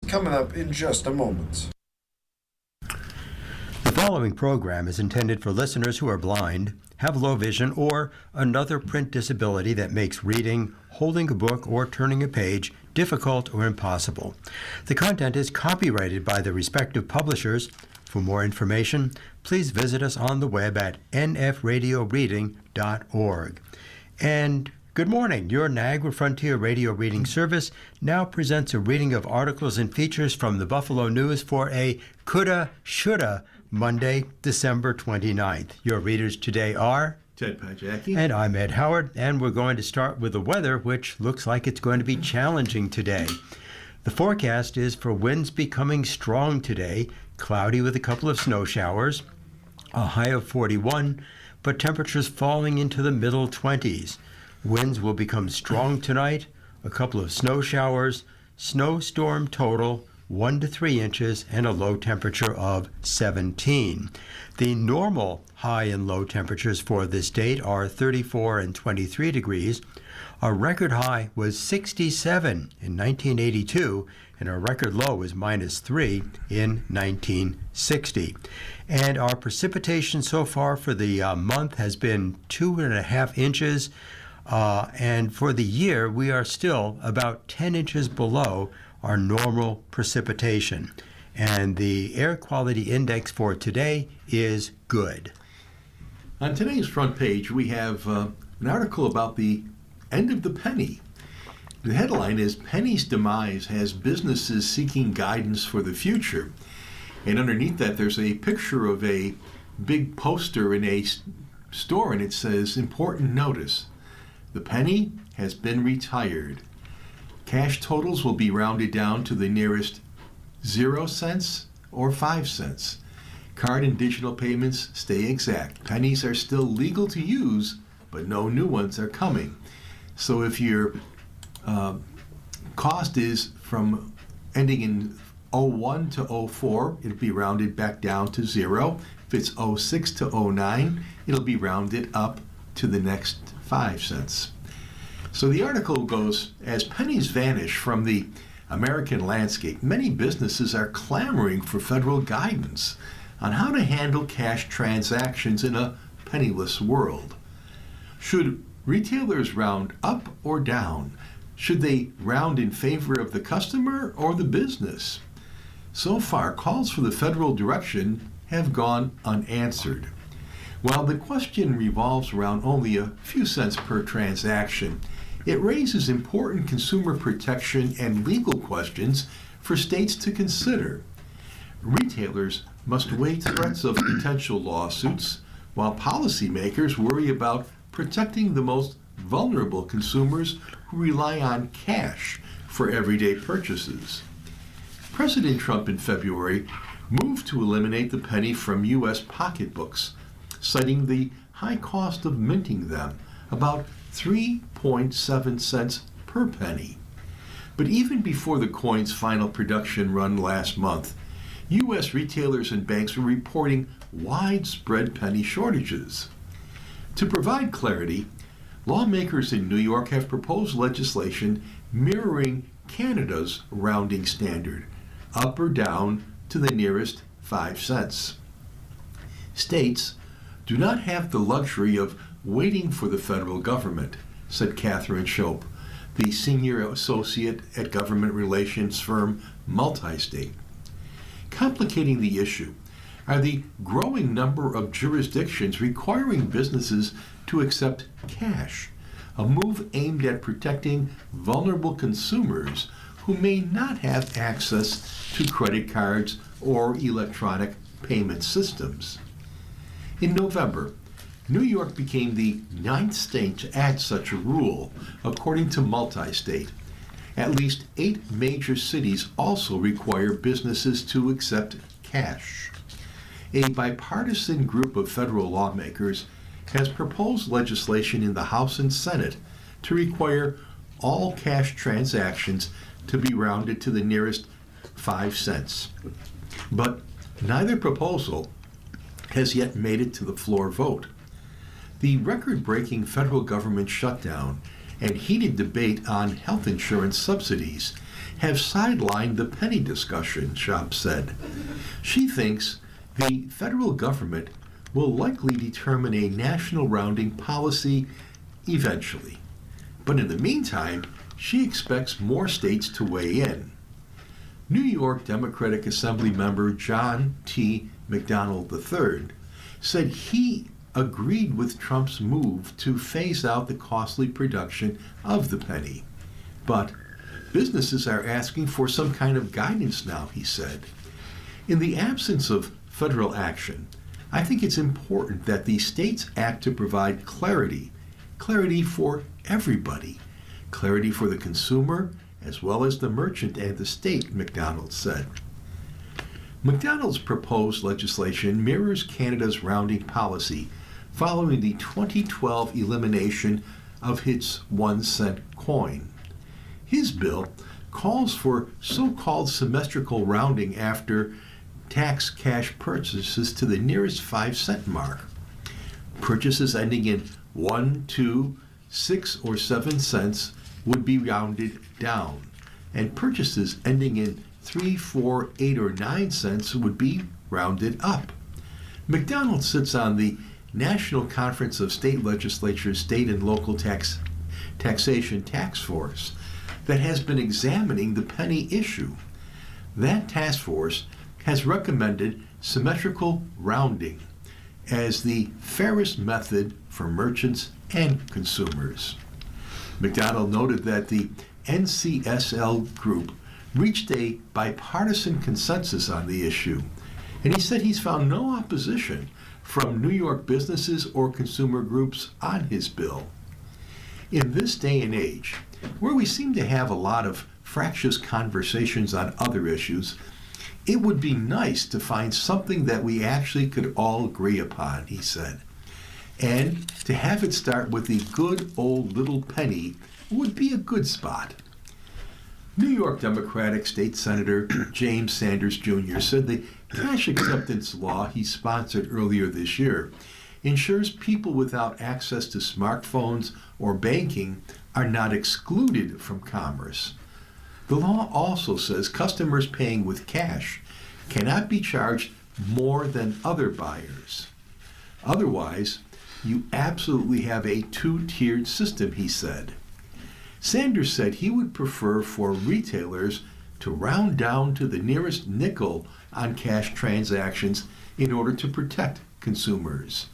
coming up in just a moment. The following program is intended for listeners who are blind, have low vision, or another print disability that makes reading, holding a book, or turning a page difficult or impossible. The content is copyrighted by the respective publishers. For more information, please visit us on the web at nfradioreading.org. And good morning. Your Niagara Frontier Radio Reading Service now presents a reading of articles and features from the Buffalo News for a Coulda, Shoulda Monday, December 29th. Your readers today are Ted Pajacki. And I'm Ed Howard, and we're going to start with the weather, which looks like it's going to be challenging today. The forecast is for winds becoming strong today, cloudy with a couple of snow showers, a high of 41, but temperatures falling into the middle 20s. Winds will become strong tonight, a couple of snow showers, snowstorm total 1 to 3 inches, and a low temperature of 17. The normal high and low temperatures for this date are 34 and 23 degrees. Our record high was 67 in 1982, and our record low was -3 in 1960. And our precipitation so far for the month has been 2.5 inches. And for the year, we are still about 10 inches below our normal precipitation. And the air quality index for today is good. On today's front page, we have an article about the end of the penny. The headline is, "Penny's Demise Has Businesses Seeking Guidance for the Future." And underneath that, there's a picture of a big poster in a store, and it says, "Important notice. The penny has been retired. Cash totals will be rounded down to the nearest 0 cents or 5 cents. Card and digital payments stay exact. Pennies are still legal to use, but no new ones are coming. So if your cost is from ending in 01 to 04, it'll be rounded back down to 0. If it's 06 to 09, it'll be rounded up to the next 5 cents. So the article goes, as pennies vanish from the American landscape, many businesses are clamoring for federal guidance on how to handle cash transactions in a penniless world. Should retailers round up or down? Should they round in favor of the customer or the business? So far, calls for the federal direction have gone unanswered. While the question revolves around only a few cents per transaction, it raises important consumer protection and legal questions for states to consider. Retailers must weigh threats of potential lawsuits, while policymakers worry about protecting the most vulnerable consumers who rely on cash for everyday purchases. President Trump in February moved to eliminate the penny from U.S. pocketbooks, citing the high cost of minting them, about 3.7 cents per penny. But even before the coin's final production run last month, U.S. retailers and banks were reporting widespread penny shortages. To provide clarity, lawmakers in New York have proposed legislation mirroring Canada's rounding standard, up or down to the nearest 5 cents. States do not have the luxury of waiting for the federal government, said Catherine Shope, the senior associate at government relations firm Multistate. Complicating the issue are the growing number of jurisdictions requiring businesses to accept cash, a move aimed at protecting vulnerable consumers who may not have access to credit cards or electronic payment systems. In November, New York became the 9th state to add such a rule, according to Multistate. At least 8 major cities also require businesses to accept cash. A bipartisan group of federal lawmakers has proposed legislation in the House and Senate to require all cash transactions to be rounded to the nearest 5 cents. But neither proposal has yet made it to the floor vote. The record-breaking federal government shutdown and heated debate on health insurance subsidies have sidelined the penny discussion, Schaub said. She thinks the federal government will likely determine a national rounding policy eventually. But in the meantime, she expects more states to weigh in. New York Democratic Assembly member John T. McDonald III said he agreed with Trump's move to phase out the costly production of the penny. But businesses are asking for some kind of guidance now, he said. In the absence of federal action, I think it's important that the states act to provide clarity for everybody, clarity for the consumer as well as the merchant and the state, McDonald said. McDonald's proposed legislation mirrors Canada's rounding policy following the 2012 elimination of its 1-cent coin. His bill calls for so-called symmetrical rounding after tax cash purchases to the nearest 5-cent mark. Purchases ending in 1, 2, 6, or 7 cents would be rounded down, and purchases ending in 3, 4, 8, or 9 cents would be rounded up. McDonald sits on the National Conference of State Legislatures State and Local Taxation Task Force that has been examining the penny issue. That task force has recommended symmetrical rounding as the fairest method for merchants and consumers. McDonald noted that the NCSL group reached a bipartisan consensus on the issue, and he said he's found no opposition from New York businesses or consumer groups on his bill. In this day and age, where we seem to have a lot of fractious conversations on other issues, it would be nice to find something that we actually could all agree upon, he said. And to have it start with the good old little penny would be a good spot. New York Democratic State Senator James Sanders Jr. said the cash acceptance law he sponsored earlier this year ensures people without access to smartphones or banking are not excluded from commerce. The law also says customers paying with cash cannot be charged more than other buyers. Otherwise, you absolutely have a two-tiered system, he said. Sanders said he would prefer for retailers to round down to the nearest nickel on cash transactions in order to protect consumers.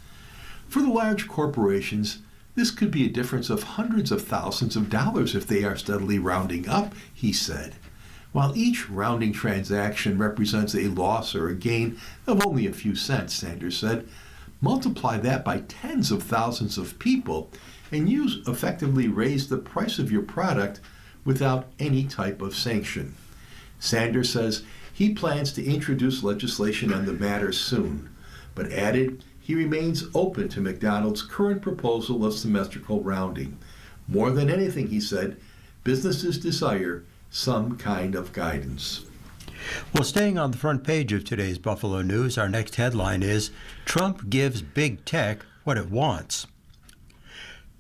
For the large corporations, this could be a difference of hundreds of thousands of dollars if they are steadily rounding up, he said. While each rounding transaction represents a loss or a gain of only a few cents, Sanders said, multiply that by tens of thousands of people and you effectively raise the price of your product without any type of sanction. Sanders says he plans to introduce legislation on the matter soon, but added he remains open to McDonald's current proposal of symmetrical rounding. More than anything, he said, businesses desire some kind of guidance. Well, staying on the front page of today's Buffalo News, our next headline is Trump gives big tech what it wants.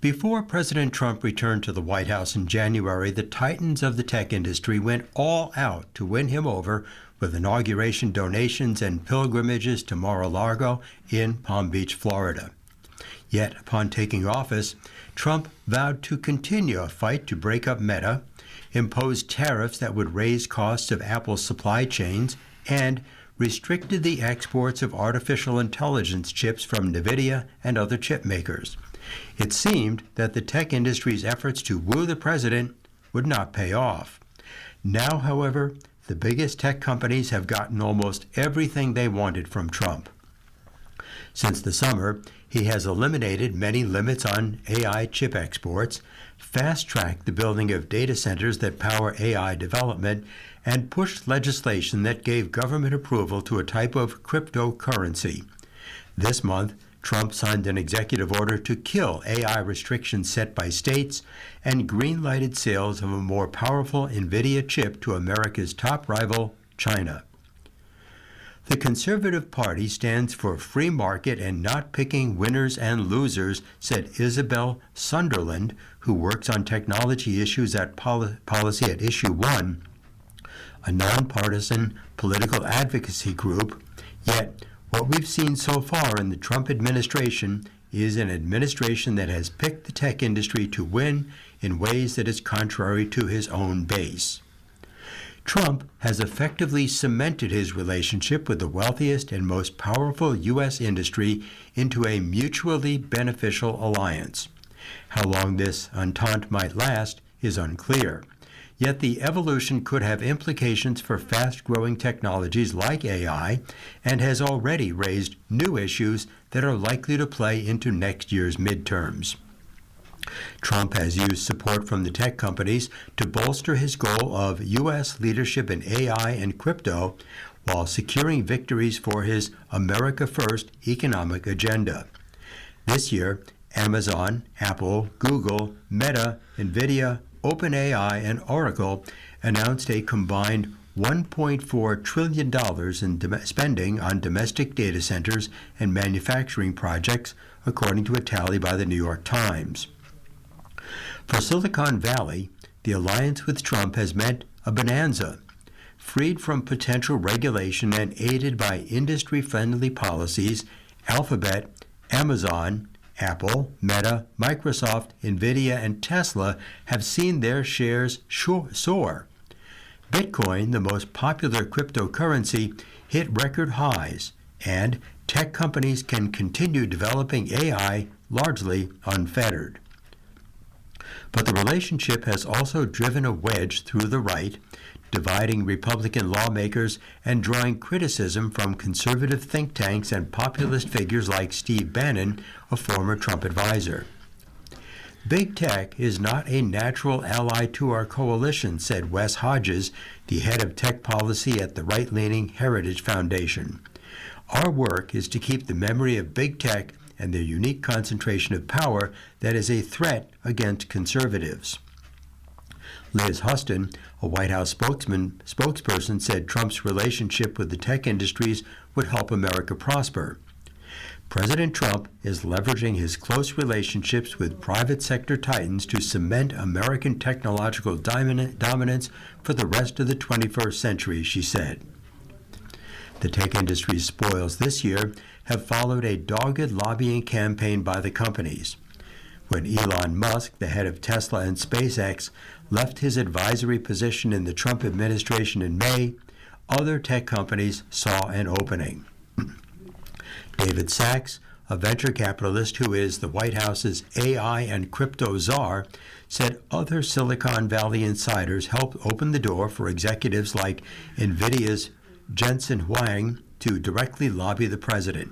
Before President Trump returned to the White House in January, the titans of the tech industry went all out to win him over with inauguration donations and pilgrimages to Mar-a-Lago in Palm Beach, Florida. Yet, upon taking office, Trump vowed to continue a fight to break up Meta, impose tariffs that would raise costs of Apple's supply chains, and restricted the exports of artificial intelligence chips from NVIDIA and other chip makers. It seemed that the tech industry's efforts to woo the president would not pay off. Now, however, the biggest tech companies have gotten almost everything they wanted from Trump. Since the summer, he has eliminated many limits on AI chip exports, fast-tracked the building of data centers that power AI development, and pushed legislation that gave government approval to a type of cryptocurrency. This month, Trump signed an executive order to kill AI restrictions set by states and green-lighted sales of a more powerful NVIDIA chip to America's top rival, China. The Conservative Party stands for free market and not picking winners and losers, said Isabel Sunderland, who works on technology issues at Policy at Issue 1. a nonpartisan political advocacy group. Yet, what we've seen so far in the Trump administration is an administration that has picked the tech industry to win in ways that is contrary to his own base. Trump has effectively cemented his relationship with the wealthiest and most powerful U.S. industry into a mutually beneficial alliance. How long this entente might last is unclear. Yet the evolution could have implications for fast-growing technologies like AI and has already raised new issues that are likely to play into next year's midterms. Trump has used support from the tech companies to bolster his goal of U.S. leadership in AI and crypto while securing victories for his America First economic agenda. This year, Amazon, Apple, Google, Meta, NVIDIA, OpenAI, and Oracle announced a combined $1.4 trillion in spending on domestic data centers and manufacturing projects, according to a tally by the New York Times. For Silicon Valley, the alliance with Trump has meant a bonanza. Freed from potential regulation and aided by industry-friendly policies, Alphabet, Amazon, Apple, Meta, Microsoft, NVIDIA, and Tesla have seen their shares soar. Bitcoin, the most popular cryptocurrency, hit record highs, and tech companies can continue developing AI largely unfettered. But the relationship has also driven a wedge through the right, dividing Republican lawmakers and drawing criticism from conservative think tanks and populist figures like Steve Bannon, a former Trump advisor. Big tech is not a natural ally to our coalition, said Wes Hodges, the head of tech policy at the right-leaning Heritage Foundation. Our work is to keep the memory of big tech and their unique concentration of power that is a threat against conservatives. Liz Huston, a White House spokesperson, said Trump's relationship with the tech industries would help America prosper. President Trump is leveraging his close relationships with private sector titans to cement American technological dominance for the rest of the 21st century, she said. The tech industry's spoils this year have followed a dogged lobbying campaign by the companies. When Elon Musk, the head of Tesla and SpaceX, left his advisory position in the Trump administration in May, other tech companies saw an opening. David Sachs, a venture capitalist who is the White House's AI and crypto czar, said other Silicon Valley insiders helped open the door for executives like NVIDIA's Jensen Huang to directly lobby the president.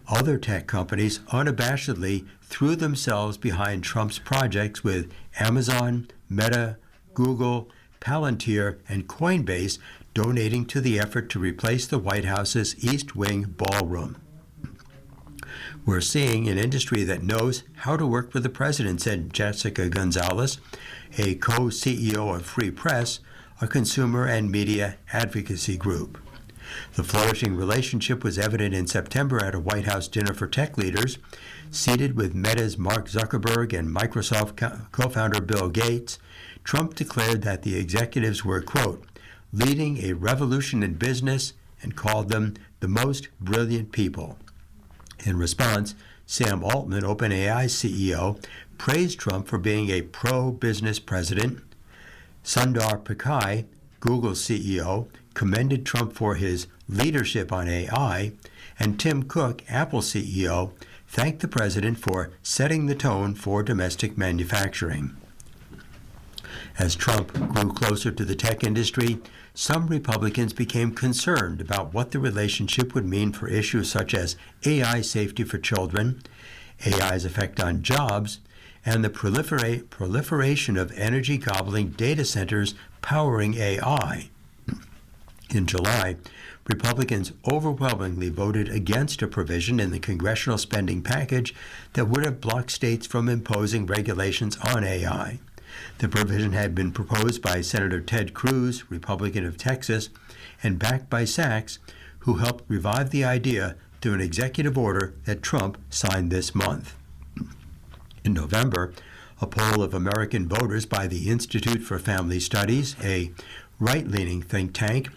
Other tech companies unabashedly threw themselves behind Trump's projects, with Amazon, Meta, Google, Palantir, and Coinbase donating to the effort to replace the White House's East Wing ballroom. We're seeing an industry that knows how to work with the president, said Jessica Gonzalez, a co-CEO of Free Press, a consumer and media advocacy group. The flourishing relationship was evident in September at a White House dinner for tech leaders. Seated with Meta's Mark Zuckerberg and Microsoft co-founder Bill Gates, Trump declared that the executives were, quote, leading a revolution in business, and called them the most brilliant people. In response, Sam Altman, OpenAI's CEO, praised Trump for being a pro-business president. Sundar Pichai, Google's CEO, commended Trump for his leadership on AI, and Tim Cook, Apple CEO, thanked the president for setting the tone for domestic manufacturing. As Trump grew closer to the tech industry, some Republicans became concerned about what the relationship would mean for issues such as AI safety for children, AI's effect on jobs, and the proliferation of energy-gobbling data centers powering AI. In July, Republicans overwhelmingly voted against a provision in the congressional spending package that would have blocked states from imposing regulations on AI. The provision had been proposed by Senator Ted Cruz, Republican of Texas, and backed by Sachs, who helped revive the idea through an executive order that Trump signed this month. In November, a poll of American voters by the Institute for Family Studies, a right-leaning think tank,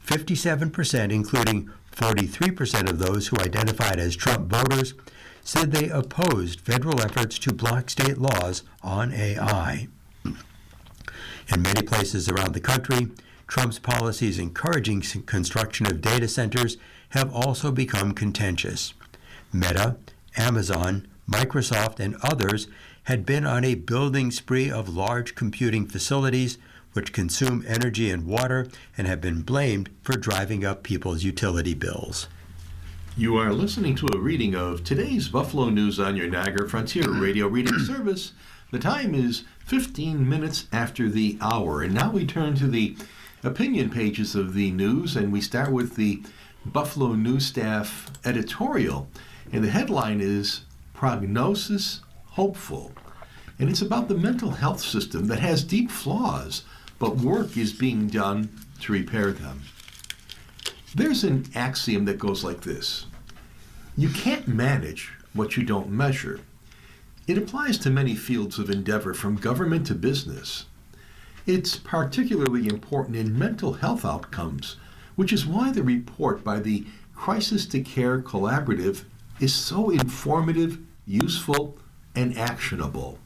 57%, including 43% of those who identified as Trump voters, said they opposed federal efforts to block state laws on AI. In many places around the country, Trump's policies encouraging construction of data centers have also become contentious. Meta, Amazon, Microsoft, and others had been on a building spree of large computing facilities which consume energy and water and have been blamed for driving up people's utility bills. You are listening to a reading of today's Buffalo News on your Niagara Frontier Radio Reading Service. The time is 15 minutes after the hour, and now we turn to the opinion pages of the news, and we start with the Buffalo News Staff editorial, and the headline is Prognosis Hopeful, and it's about the mental health system that has deep flaws, but work is being done to repair them. There's an axiom that goes like this: you can't manage what you don't measure. It applies to many fields of endeavor, from government to business. It's particularly important in mental health outcomes, which is why the report by the Crisis to Care Collaborative is so informative, useful, and actionable.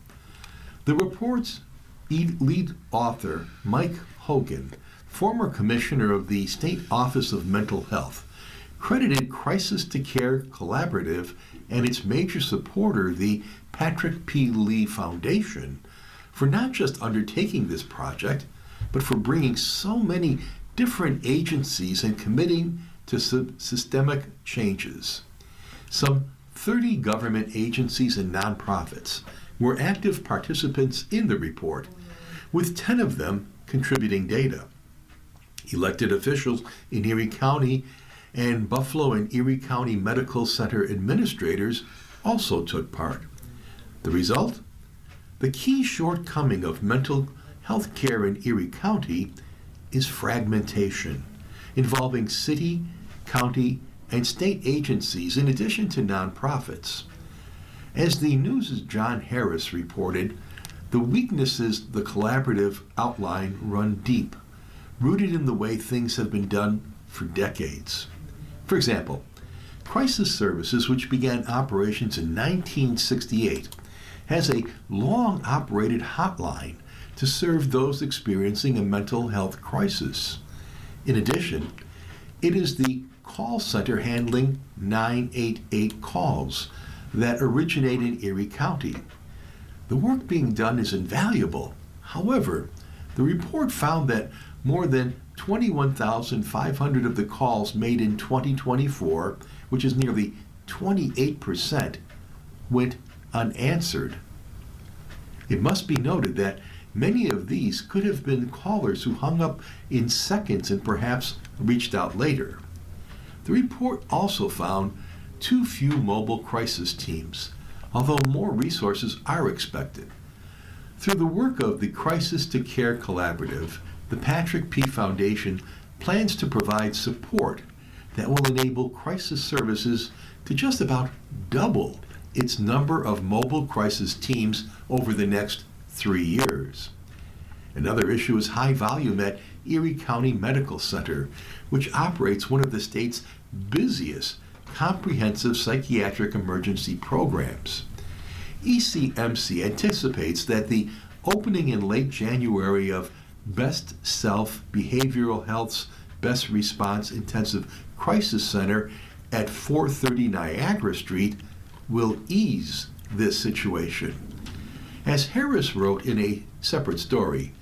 The report's lead author, Mike Hogan, former commissioner of the State Office of Mental Health, credited Crisis to Care Collaborative and its major supporter, the Patrick P. Lee Foundation, for not just undertaking this project, but for bringing so many different agencies and committing to systemic changes. Some 30 government agencies and nonprofits were active participants in the report, with 10 of them contributing data. Elected officials in Erie County and Buffalo and Erie County Medical Center administrators also took part. The result? The key shortcoming of mental health care in Erie County is fragmentation, involving city, county, and state agencies in addition to nonprofits. As the News' John Harris reported, the weaknesses the collaborative outline run deep, rooted in the way things have been done for decades. For example, Crisis Services, which began operations in 1968, has a long-operated hotline to serve those experiencing a mental health crisis. In addition, it is the call center handling 988 calls that originate in Erie County. The work being done is invaluable. However, the report found that more than 21,500 of the calls made in 2024, which is nearly 28%, went unanswered. It must be noted that many of these could have been callers who hung up in seconds and perhaps reached out later. The report also found too few mobile crisis teams, although more resources are expected. Through the work of the Crisis to Care Collaborative, the Patrick P. Foundation plans to provide support that will enable crisis services to just about double its number of mobile crisis teams over the next 3 years. Another issue is high volume at Erie County Medical Center, which operates one of the state's busiest comprehensive psychiatric emergency programs. ECMC anticipates that the opening in late January of Best Self Behavioral Health's Best Response Intensive Crisis Center at 430 Niagara Street will ease this situation. As Harris wrote in a separate story,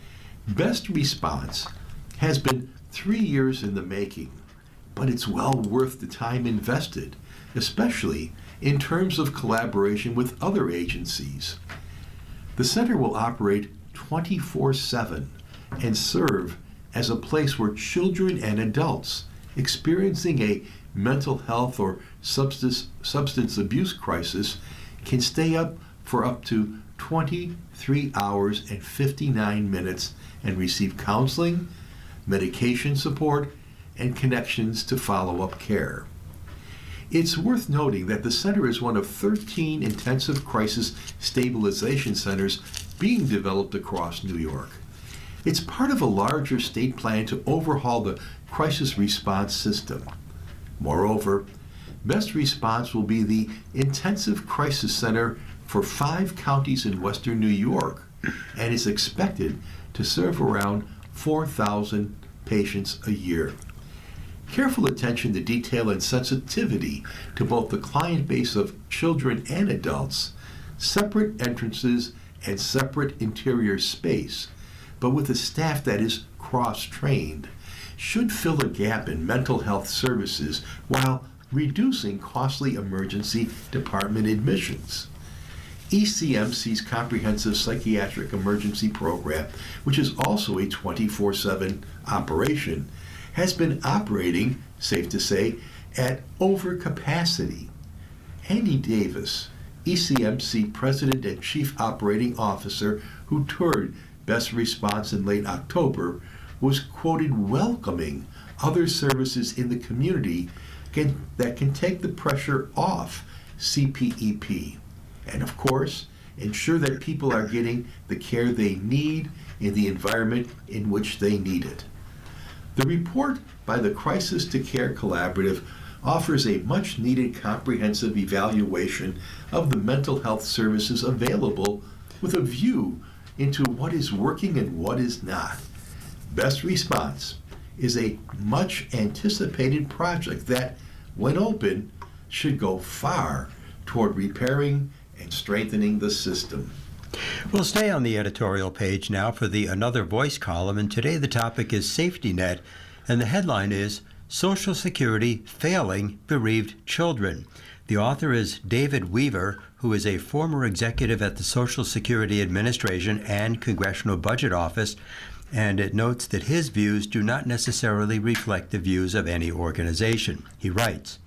Best Response has been 3 years in the making, but it's well worth the time invested, especially in terms of collaboration with other agencies. The center will operate 24/7 and serve as a place where children and adults experiencing a mental health or substance abuse crisis can stay up for up to 23 hours and 59 minutes and receive counseling, medication support, and connections to follow-up care. It's worth noting that the center is one of 13 intensive crisis stabilization centers being developed across New York. It's part of a larger state plan to overhaul the crisis response system. Moreover, Best Response will be the intensive crisis center for 5 counties in western New York and is expected to serve around 4,000 patients a year. Careful attention to detail and sensitivity to both the client base of children and adults, separate entrances and separate interior space, but with a staff that is cross-trained, should fill a gap in mental health services while reducing costly emergency department admissions. ECMC's Comprehensive Psychiatric Emergency Program, which is also a 24/7 operation, has been operating, safe to say, at overcapacity. Andy Davis, ECMC President and Chief Operating Officer, who toured Best Response in late October, was quoted welcoming other services in the community that can take the pressure off CPEP. And of course, ensure that people are getting the care they need in the environment in which they need it. The report by the Crisis to Care Collaborative offers a much-needed comprehensive evaluation of the mental health services available with a view into what is working and what is not. Best Response is a much-anticipated project that, when open, should go far toward repairing and strengthening the system. We'll stay on the editorial page now for the Another Voice column, and today the topic is Safety Net, and the headline is Social Security Failing Bereaved Children. The author is David Weaver, who is a former executive at the Social Security Administration and Congressional Budget Office, and it notes that his views do not necessarily reflect the views of any organization. He writes,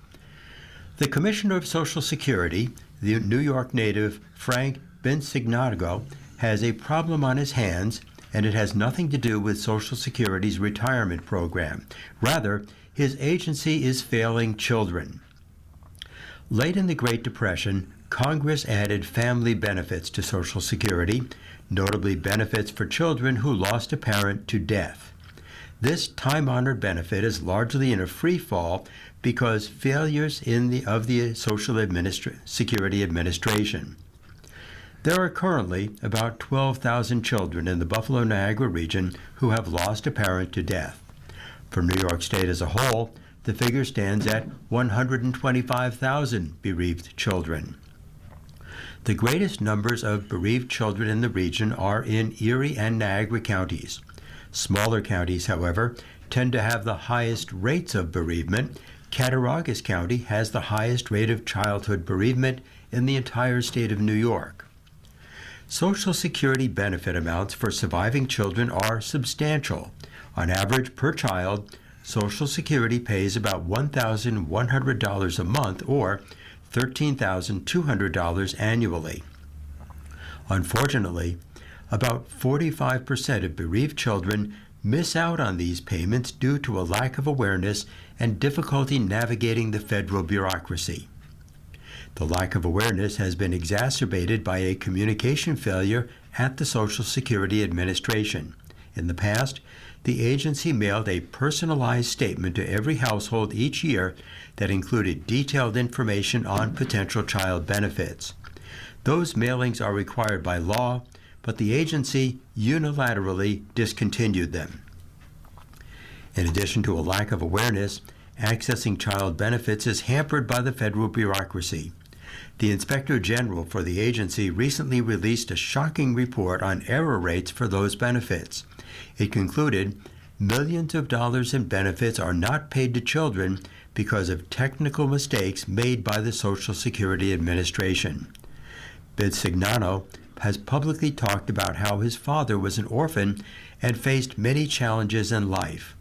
"The Commissioner of Social Security, the New York native Frank Bisignano, has a problem on his hands, and it has nothing to do with Social Security's retirement program. Rather, his agency is failing children." Late in the Great Depression, Congress added family benefits to Social Security, notably benefits for children who lost a parent to death. This time-honored benefit is largely in a free fall because failures of the Social Security Administration. There are currently about 12,000 children in the Buffalo-Niagara region who have lost a parent to death. For New York State as a whole, the figure stands at 125,000 bereaved children. The greatest numbers of bereaved children in the region are in Erie and Niagara counties. Smaller counties, however, tend to have the highest rates of bereavement. Cattaraugus County has the highest rate of childhood bereavement in the entire state of New York. Social Security benefit amounts for surviving children are substantial. On average, per child, Social Security pays about $1,100 a month, or $13,200 annually. Unfortunately, about 45% of bereaved children miss out on these payments due to a lack of awareness and difficulty navigating the federal bureaucracy. The lack of awareness has been exacerbated by a communication failure at the Social Security Administration. In the past, the agency mailed a personalized statement to every household each year that included detailed information on potential child benefits. Those mailings are required by law, but the agency unilaterally discontinued them. In addition to a lack of awareness, accessing child benefits is hampered by the federal bureaucracy. The Inspector General for the agency recently released a shocking report on error rates for those benefits. It concluded millions of dollars in benefits are not paid to children because of technical mistakes made by the Social Security Administration. Bisignano has publicly talked about how his father was an orphan and faced many challenges in life.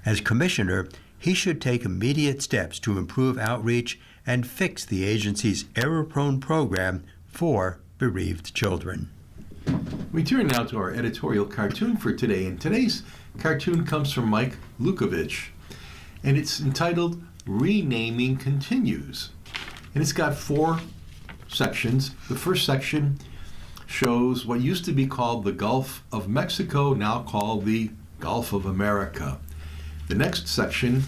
As commissioner, he should take immediate steps to improve outreach and fix the agency's error-prone program for bereaved children. We turn now to our editorial cartoon for today, and today's cartoon comes from Mike Lukovich, and it's entitled Renaming Continues. And it's got 4 sections. The first section shows what used to be called the Gulf of Mexico, now called the Gulf of America. The next section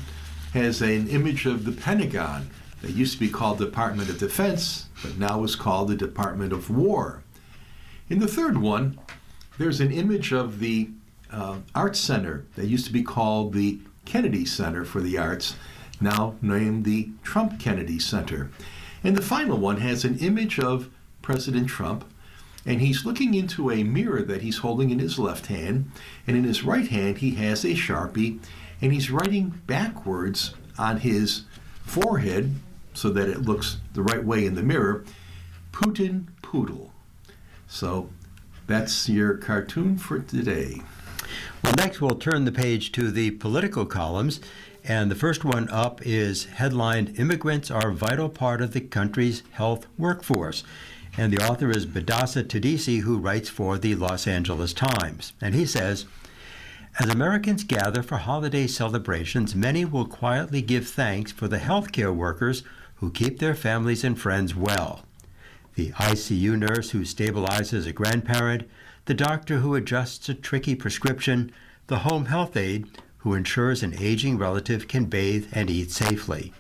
has an image of the Pentagon that used to be called Department of Defense, but now is called the Department of War. In the third one, there's an image of the Arts Center that used to be called the Kennedy Center for the Arts, now named the Trump Kennedy Center. And the final one has an image of President Trump, and he's looking into a mirror that he's holding in his left hand, and in his right hand he has a Sharpie, and he's writing backwards on his forehead so that it looks the right way in the mirror, Putin Poodle. So that's your cartoon for today. Well, next we'll turn the page to the political columns, and the first one up is headlined, "Immigrants are a vital part of the country's health workforce." And the author is Badassa Tadisi, who writes for the Los Angeles Times. And he says, "As Americans gather for holiday celebrations, many will quietly give thanks for the healthcare workers who keep their families and friends well. The ICU nurse who stabilizes a grandparent, the doctor who adjusts a tricky prescription, the home health aide who ensures an aging relative can bathe and eat safely."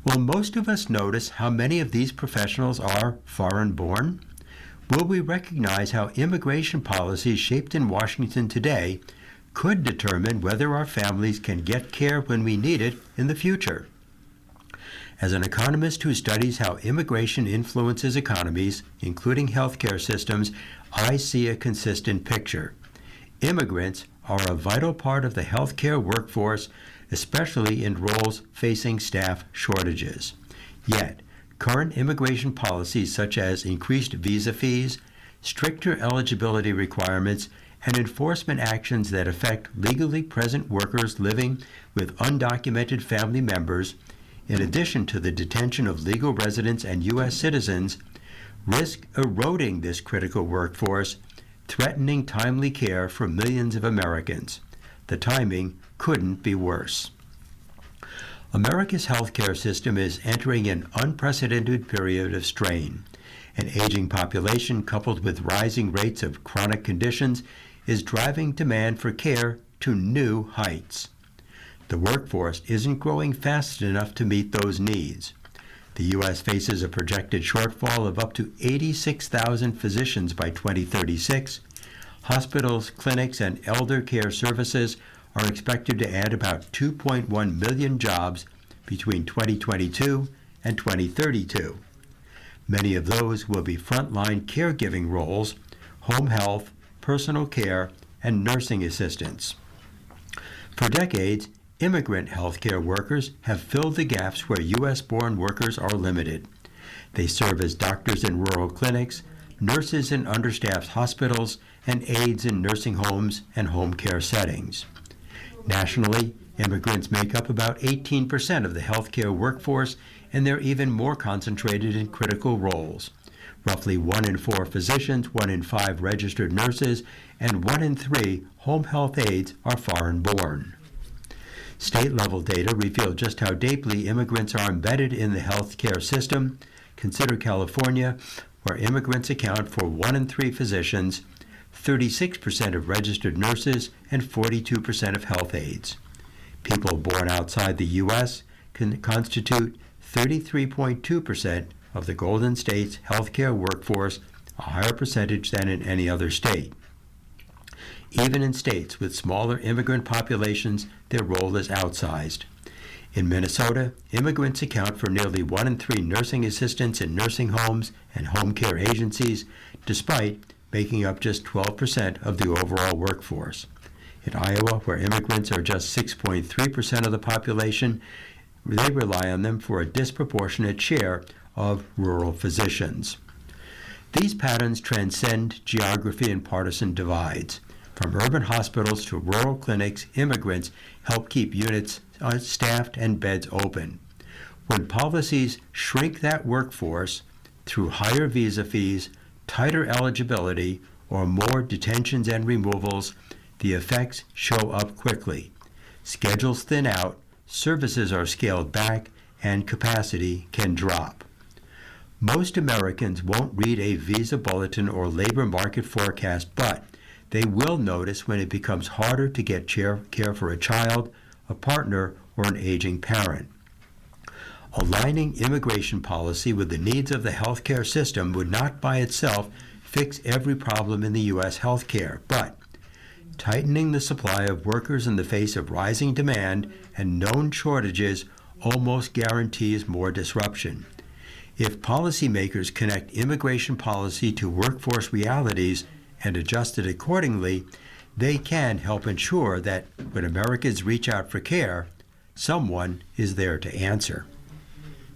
Will most of us notice how many of these professionals are foreign-born? Will we recognize how immigration policies shaped in Washington today could determine whether our families can get care when we need it in the future? As an economist who studies how immigration influences economies, including healthcare systems, I see a consistent picture. Immigrants are a vital part of the healthcare workforce, especially in roles facing staff shortages. Yet, current immigration policies such as increased visa fees, stricter eligibility requirements, and enforcement actions that affect legally present workers living with undocumented family members, in addition to the detention of legal residents and U.S. citizens, risk eroding this critical workforce, threatening timely care for millions of Americans. The timing couldn't be worse. America's healthcare system is entering an unprecedented period of strain. An aging population coupled with rising rates of chronic conditions is driving demand for care to new heights. The workforce isn't growing fast enough to meet those needs. The U.S. faces a projected shortfall of up to 86,000 physicians by 2036. Hospitals, clinics, and elder care services are expected to add about 2.1 million jobs between 2022 and 2032. Many of those will be frontline caregiving roles, home health, personal care, and nursing assistants. For decades, immigrant healthcare workers have filled the gaps where U.S.-born workers are limited. They serve as doctors in rural clinics, nurses in understaffed hospitals, and aides in nursing homes and home care settings. Nationally, immigrants make up about 18% of the healthcare workforce, and they're even more concentrated in critical roles. Roughly 1 in 4 physicians, 1 in 5 registered nurses, and 1 in 3 home health aides are foreign-born. State-level data reveal just how deeply immigrants are embedded in the healthcare system. Consider California, where immigrants account for 1 in 3 physicians, 36% of registered nurses, and 42% of health aides. People born outside the U.S. can constitute 33.2% of the Golden State's healthcare workforce, a higher percentage than in any other state. Even in states with smaller immigrant populations, their role is outsized. In Minnesota, immigrants account for nearly 1 in 3 nursing assistants in nursing homes and home care agencies, despite making up just 12% of the overall workforce. In Iowa, where immigrants are just 6.3% of the population, they rely on them for a disproportionate share of rural physicians. These patterns transcend geography and partisan divides. From urban hospitals to rural clinics, immigrants help keep units staffed and beds open. When policies shrink that workforce through higher visa fees, tighter eligibility, or more detentions and removals, the effects show up quickly. Schedules thin out, services are scaled back, and capacity can drop. Most Americans won't read a visa bulletin or labor market forecast, but they will notice when it becomes harder to get care for a child, a partner, or an aging parent. Aligning immigration policy with the needs of the healthcare system would not by itself fix every problem in the U.S. healthcare, but tightening the supply of workers in the face of rising demand and known shortages almost guarantees more disruption. If policymakers connect immigration policy to workforce realities and adjust it accordingly, they can help ensure that when Americans reach out for care, someone is there to answer.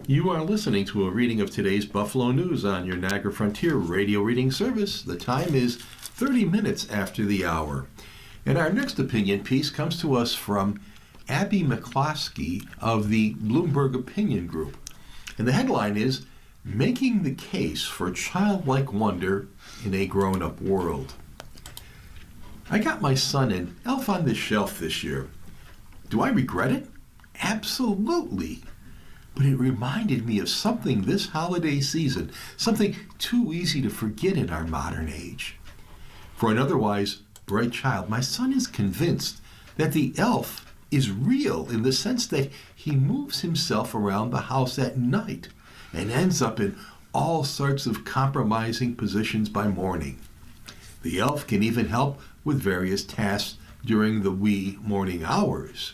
You are listening to a reading of today's Buffalo News on your Niagara Frontier radio reading service. The time is 30 minutes after the hour. And our next opinion piece comes to us from Abby McCloskey of the Bloomberg Opinion Group. And the headline is, Making the Case for Childlike Wonder in a Grown-Up World. I got my son an Elf on the Shelf this year. Do I regret it? Absolutely. But it reminded me of something this holiday season, something too easy to forget in our modern age. For an otherwise bright child, my son is convinced that the elf is real in the sense that he moves himself around the house at night and ends up in all sorts of compromising positions by morning. The elf can even help with various tasks during the wee morning hours.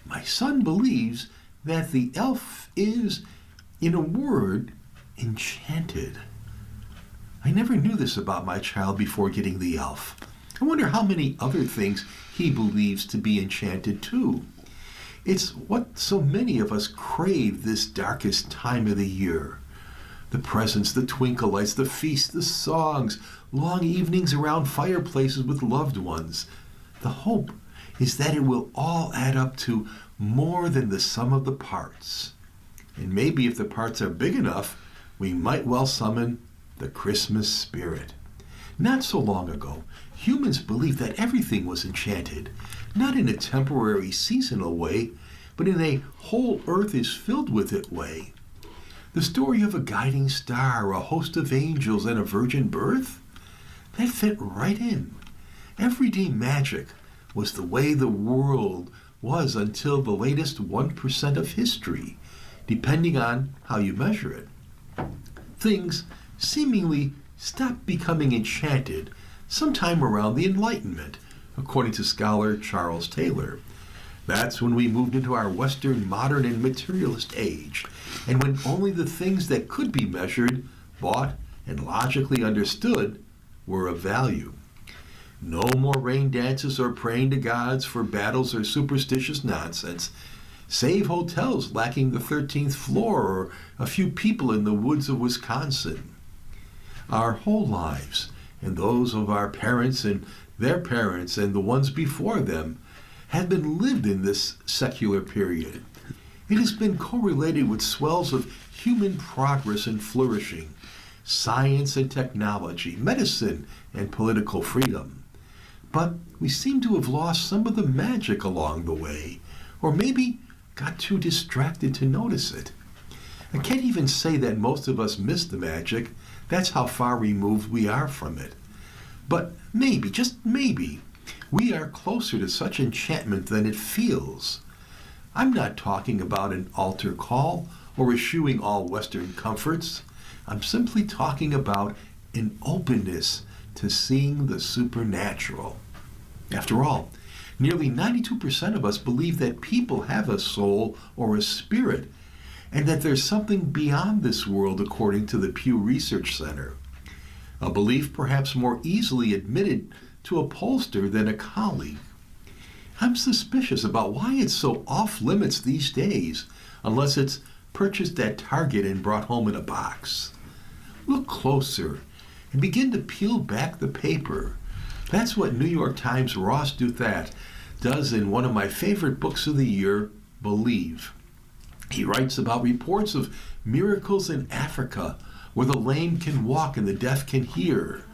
My son believes that the elf is, in a word, enchanted. I never knew this about my child before getting the elf. I wonder how many other things he believes to be enchanted too. It's what so many of us crave this darkest time of the year. The presents, the twinkle lights, the feasts, the songs, long evenings around fireplaces with loved ones. The hope is that it will all add up to more than the sum of the parts. And maybe if the parts are big enough, we might well summon the Christmas spirit. Not so long ago, humans believed that everything was enchanted, not in a temporary seasonal way, but in a whole earth is filled with it way. The story of a guiding star, a host of angels, and a virgin birth? That fit right in. Everyday magic was the way the world was until the latest 1% of history, depending on how you measure it. Things seemingly stopped becoming enchanted sometime around the Enlightenment, according to scholar Charles Taylor. That's when we moved into our Western modern and materialist age, and when only the things that could be measured, bought, and logically understood were of value. No more rain dances or praying to gods for battles or superstitious nonsense, save hotels lacking the 13th floor or a few people in the woods of Wisconsin. Our whole lives, and those of our parents and their parents and the ones before them, have been lived in this secular period. It has been correlated with swells of human progress and flourishing, science and technology, medicine and political freedom. But we seem to have lost some of the magic along the way, or maybe got too distracted to notice it. I can't even say that most of us miss the magic. That's how far removed we are from it. But maybe, just maybe, we are closer to such enchantment than it feels. I'm not talking about an altar call or eschewing all Western comforts. I'm simply talking about an openness to seeing the supernatural. After all, nearly 92% of us believe that people have a soul or a spirit, and that there's something beyond this world according to the Pew Research Center. A belief perhaps more easily admitted to a pollster than a colleague. I'm suspicious about why it's so off limits these days, unless it's purchased at Target and brought home in a box. Look closer and begin to peel back the paper. That's what New York Times' Ross Douthat does in one of my favorite books of the year, Believe. He writes about reports of miracles in Africa where the lame can walk and the deaf can hear,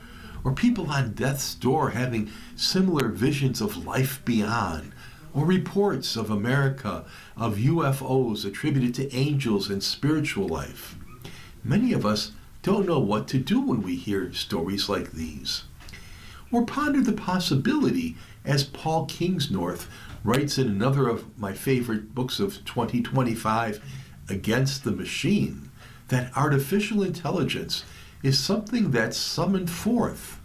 or people on death's door having similar visions of life beyond, or reports of America of UFOs attributed to angels and spiritual life. many of us don't know what to do when we hear stories like these. Or ponder the possibility, as Paul Kingsnorth writes in another of my favorite books of 2025, Against the Machine, that artificial intelligence is something that's summoned forth,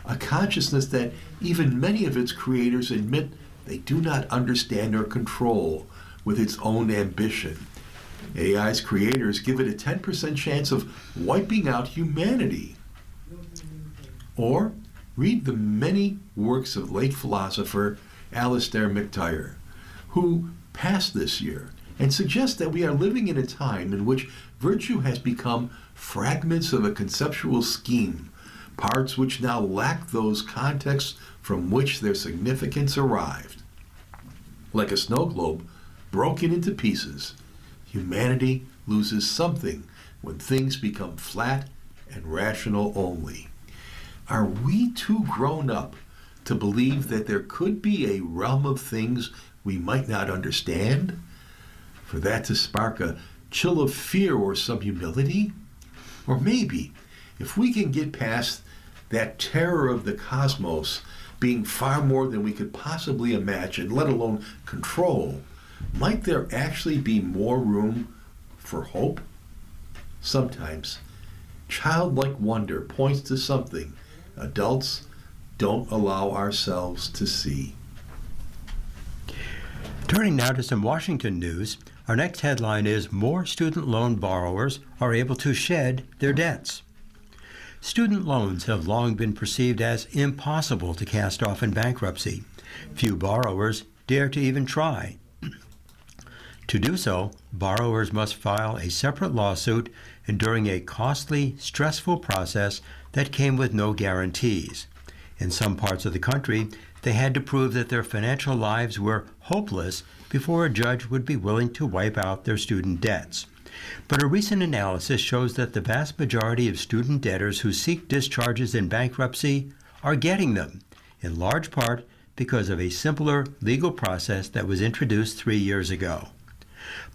a consciousness that even many of its creators admit they do not understand or control, with its own ambition. AI's creators give it a 10% chance of wiping out humanity. Or read the many works of late philosopher Alasdair MacTair, who passed this year, and suggests that we are living in a time in which virtue has become fragments of a conceptual scheme, parts which now lack those contexts from which their significance arrived. Like a snow globe broken into pieces, humanity loses something when things become flat and rational only. Are we too grown up to believe that there could be a realm of things we might not understand? For that to spark a chill of fear or some humility? Or maybe, if we can get past that terror of the cosmos being far more than we could possibly imagine, let alone control, might there actually be more room for hope? Sometimes, childlike wonder points to something adults don't allow ourselves to see. Turning now to some Washington news, our next headline is More Student Loan Borrowers Are Able to Shed Their Debts. Student loans have long been perceived as impossible to cast off in bankruptcy. Few borrowers dare to even try. To do so, borrowers must file a separate lawsuit enduring a costly, stressful process that came with no guarantees. In some parts of the country, they had to prove that their financial lives were hopeless before a judge would be willing to wipe out their student debts. But a recent analysis shows that the vast majority of student debtors who seek discharges in bankruptcy are getting them, in large part because of a simpler legal process that was introduced 3 years ago.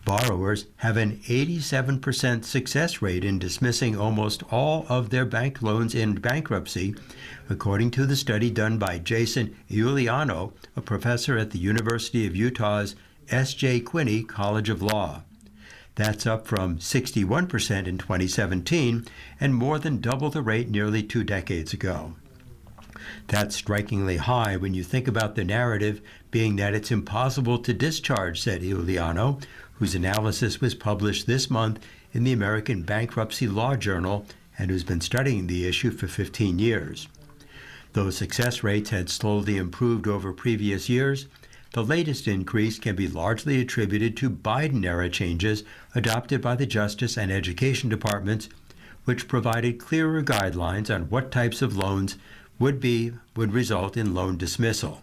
Borrowers have an 87% success rate in dismissing almost all of their bank loans in bankruptcy, according to the study done by Jason Iuliano, a professor at the University of Utah's S.J. Quinney College of Law. That's up from 61% in 2017 and more than double the rate nearly 2 decades ago. That's strikingly high when you think about the narrative being that it's impossible to discharge, said Iuliano, whose analysis was published this month in the American Bankruptcy Law Journal and who's been studying the issue for 15 years. Though success rates had slowly improved over previous years, the latest increase can be largely attributed to Biden-era changes adopted by the Justice and Education Departments, which provided clearer guidelines on what types of loans would result in loan dismissal.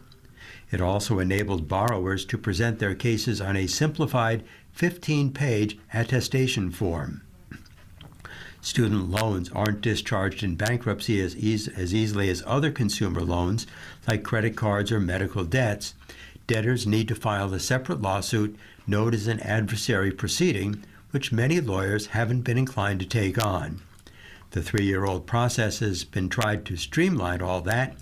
It also enabled borrowers to present their cases on a simplified 15-page attestation form. Student loans aren't discharged in bankruptcy as easily as other consumer loans, like credit cards or medical debts. Debtors need to file a separate lawsuit known as an adversary proceeding, which many lawyers haven't been inclined to take on. The 3-year-old process has been tried to streamline all that,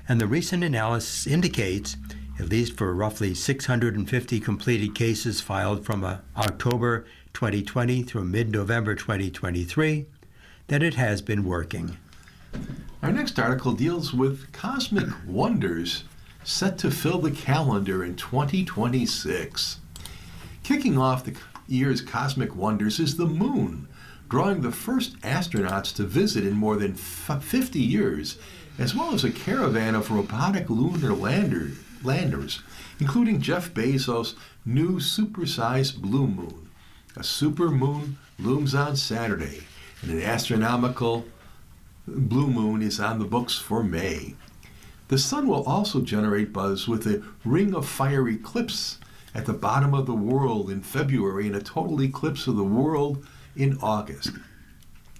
and the recent analysis indicates, at least for roughly 650 completed cases filed from October 2020 through mid-November 2023, that it has been working. Our next article deals with cosmic wonders set to fill the calendar in 2026. Kicking off the year's cosmic wonders is the moon, drawing the first astronauts to visit in more than 50 years, as well as a caravan of robotic lunar landers, including Jeff Bezos' new supersized blue moon. A supermoon looms on Saturday, and an astronomical blue moon is on the books for May. The sun will also generate buzz with a ring of fire eclipse at the bottom of the world in February and a total eclipse of the world in August.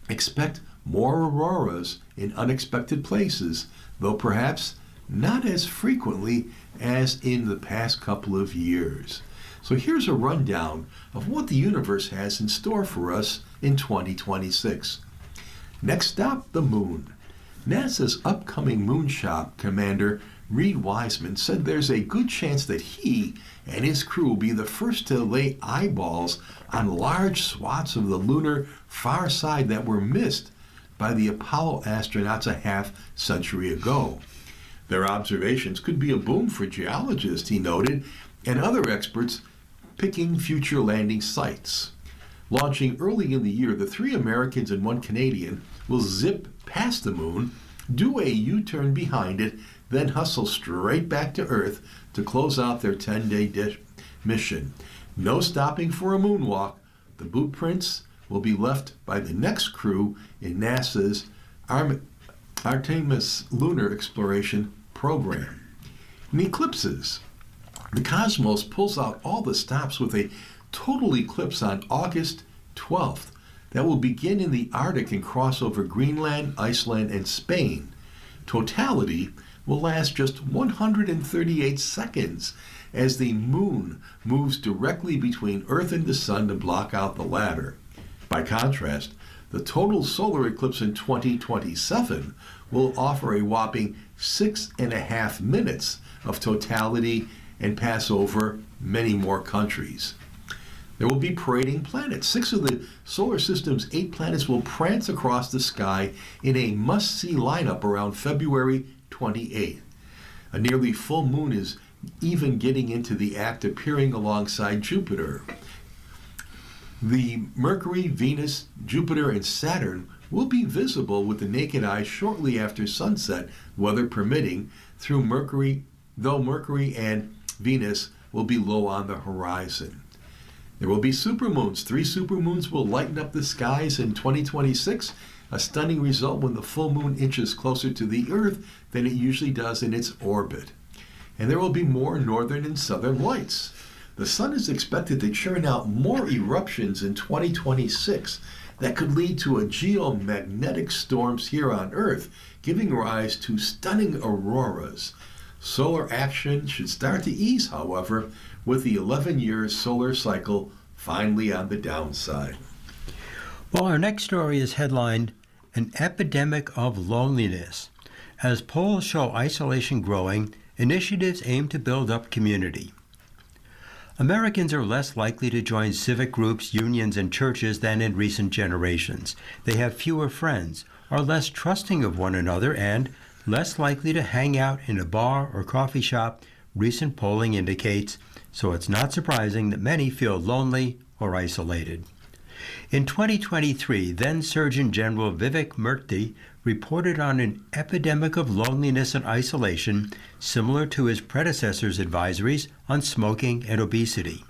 Expect more auroras in unexpected places, though perhaps not as frequently as in the past couple of years. So here's a rundown of what the universe has in store for us in 2026. Next stop, the moon. NASA's upcoming moonshot commander, Reed Wiseman, said there's a good chance that he and his crew will be the first to lay eyeballs on large swaths of the lunar far side that were missed by the Apollo astronauts a half-century ago. Their observations could be a boom for geologists, he noted, and other experts picking future landing sites. Launching early in the year, the 3 Americans and 1 Canadian will zip past the moon, do a U-turn behind it, then hustle straight back to Earth to close out their 10-day mission. No stopping for a moonwalk. The boot prints will be left by the next crew in NASA's Artemis lunar exploration program. In eclipses, the cosmos pulls out all the stops with a total eclipse on August 12th that will begin in the Arctic and cross over Greenland, Iceland, and Spain. Totality will last just 138 seconds as the moon moves directly between Earth and the sun to block out the latter. By contrast, the total solar eclipse in 2027 will offer a whopping 6.5 minutes of totality and pass over many more countries. There will be parading planets. 6 of the solar system's 8 planets will prance across the sky in a must-see lineup around February 28th. A nearly full moon is even getting into the act, appearing alongside Jupiter. The Mercury, Venus, Jupiter, and Saturn will be visible with the naked eye shortly after sunset, weather permitting, though Mercury and Venus will be low on the horizon. There will be supermoons. 3 supermoons will lighten up the skies in 2026, a stunning result when the full moon inches closer to the Earth than it usually does in its orbit. And there will be more northern and southern lights. The sun is expected to churn out more eruptions in 2026 that could lead to a geomagnetic storms here on Earth, giving rise to stunning auroras. Solar action should start to ease, however, with the 11-year solar cycle finally on the downside. Well, our next story is headlined, An Epidemic of Loneliness. As polls show isolation growing, initiatives aim to build up community. Americans are less likely to join civic groups, unions, and churches than in recent generations. They have fewer friends, are less trusting of one another, and less likely to hang out in a bar or coffee shop, recent polling indicates, so it's not surprising that many feel lonely or isolated. In 2023, then Surgeon General Vivek Murthy reported on an epidemic of loneliness and isolation similar to his predecessor's advisories on smoking and obesity.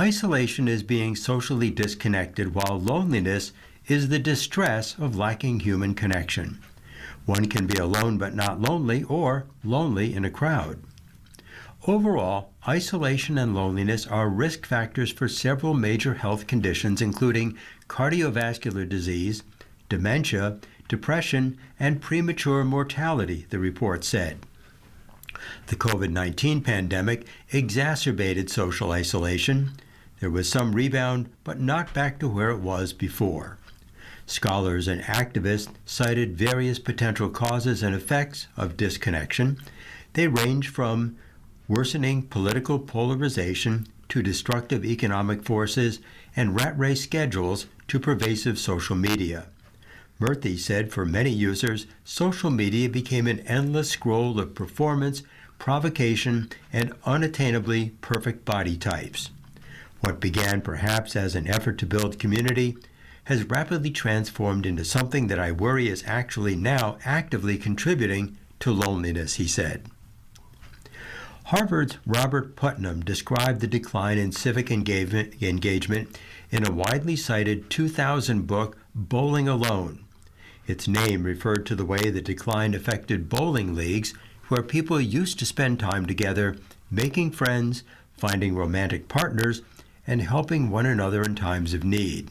Isolation is being socially disconnected, while loneliness is the distress of lacking human connection. One can be alone but not lonely, or lonely in a crowd. Overall, isolation and loneliness are risk factors for several major health conditions, including cardiovascular disease, dementia, depression, and premature mortality, the report said. The COVID-19 pandemic exacerbated social isolation. There was some rebound, but not back to where it was before. Scholars and activists cited various potential causes and effects of disconnection. They range from worsening political polarization to destructive economic forces and rat race schedules to pervasive social media. Murthy said for many users, social media became an endless scroll of performance, provocation, and unattainably perfect body types. What began perhaps as an effort to build community has rapidly transformed into something that I worry is actually now actively contributing to loneliness, he said. Harvard's Robert Putnam described the decline in civic engagement in a widely cited 2000 book, Bowling Alone. Its name referred to the way the decline affected bowling leagues, where people used to spend time together, making friends, finding romantic partners, and helping one another in times of need.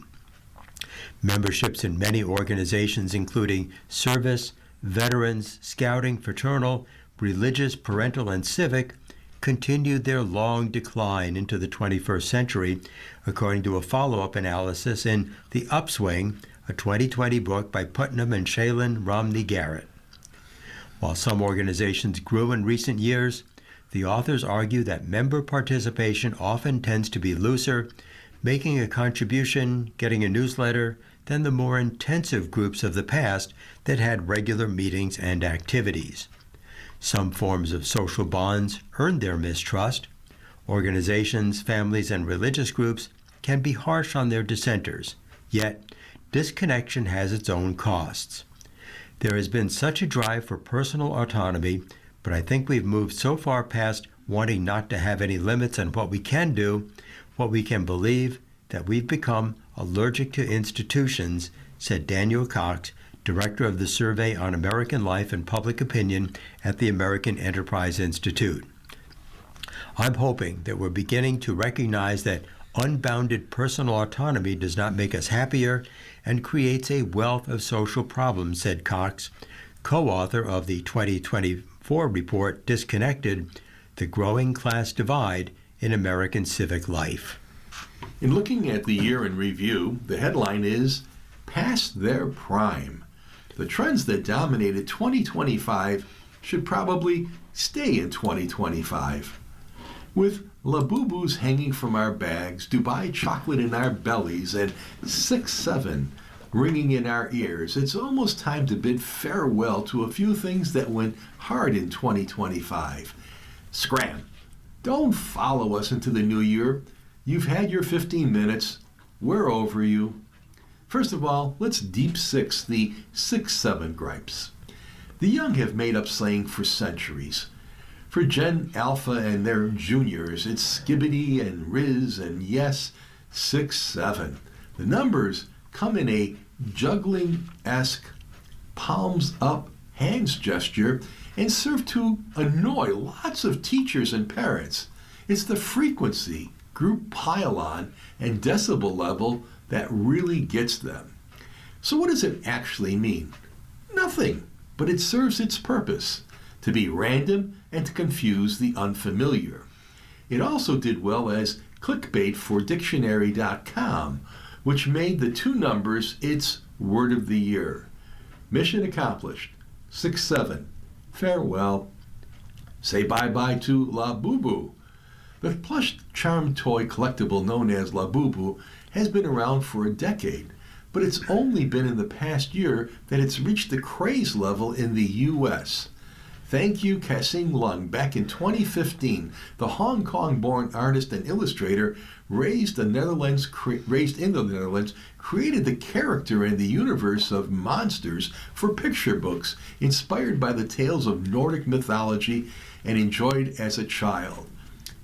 Memberships in many organizations, including service, veterans, scouting, fraternal, religious, parental, and civic, continued their long decline into the 21st century, according to a follow-up analysis in The Upswing, a 2020 book by Putnam and Shaylin Romney Garrett. While some organizations grew in recent years, the authors argue that member participation often tends to be looser, making a contribution, getting a newsletter, than the more intensive groups of the past that had regular meetings and activities. Some forms of social bonds earn their mistrust. Organizations, families, and religious groups can be harsh on their dissenters, yet disconnection has its own costs. There has been such a drive for personal autonomy, but I think we've moved so far past wanting not to have any limits on what we can do, what we can believe, that we've become allergic to institutions, said Daniel Cox, director of the Survey on American Life and Public Opinion at the American Enterprise Institute. I'm hoping that we're beginning to recognize that unbounded personal autonomy does not make us happier and creates a wealth of social problems, said Cox, co-author of the 2024 report Disconnected: The Growing Class Divide in American Civic Life. In looking at the year in review, the headline is Past Their Prime. The trends that dominated 2025 should probably stay in 2025. With Labubus hanging from our bags, Dubai chocolate in our bellies, and 6-7 ringing in our ears, it's almost time to bid farewell to a few things that went hard in 2025. Scram! Don't follow us into the new year. You've had your 15 minutes. We're over you. First of all, let's deep six the 6-7 gripes. The young have made up slang for centuries. For Gen Alpha and their juniors, it's skibbity and riz and yes, 6-7. The numbers come in a juggling-esque palms up hands gesture and serve to annoy lots of teachers and parents. It's the frequency, group pile-on, and decibel level that really gets them. So what does it actually mean? Nothing, but it serves its purpose, to be random and to confuse the unfamiliar. It also did well as clickbait for dictionary.com, which made the two numbers its word of the year. Mission accomplished. 6-7. Farewell. Say bye-bye to Labubu. The plush charm toy collectible known as Labubu has been around for a decade, but it's only been in the past year that it's reached the craze level in the U.S. Thank you, Kassing Lung. Back in 2015, the Hong Kong-born artist and illustrator raised in the Netherlands, created the character and the universe of monsters for picture books inspired by the tales of Nordic mythology and enjoyed as a child.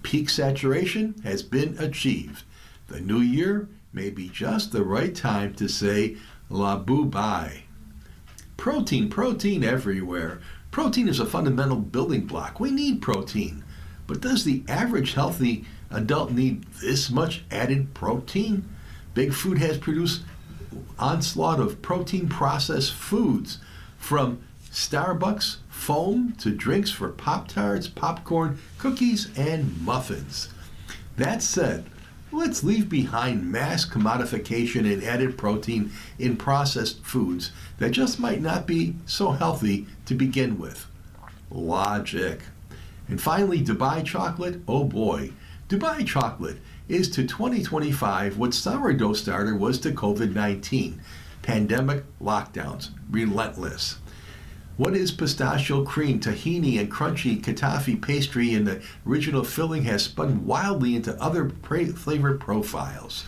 Peak saturation has been achieved. The new year may be just the right time to say Labu-bye. Protein everywhere. Protein is a fundamental building block. We need protein. But does the average healthy adult need this much added protein? Big Food has produced onslaught of protein processed foods, from Starbucks foam to drinks for Pop-Tarts, popcorn, cookies, and muffins. That said, let's leave behind mass commodification and added protein in processed foods that just might not be so healthy to begin with. Logic. And finally, Dubai chocolate. Oh boy. Dubai chocolate is to 2025 what sourdough starter was to COVID-19. Pandemic lockdowns. Relentless. What is pistachio cream, tahini, and crunchy katafi pastry in the original filling has spun wildly into other flavor profiles.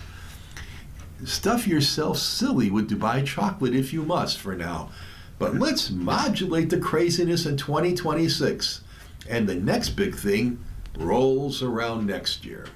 Stuff yourself silly with Dubai chocolate if you must for now. But let's modulate the craziness in 2026. And the next big thing rolls around next year.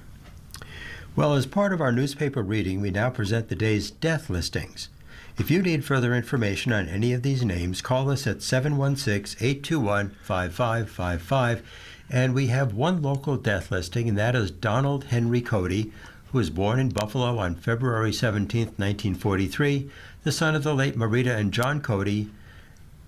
Well, as part of our newspaper reading, we now present the day's death listings. If you need further information on any of these names, call us at 716-821-5555. And we have one local death listing, and that is Donald Henry Cody, who was born in Buffalo on February 17, 1943, the son of the late Marita and John Cody.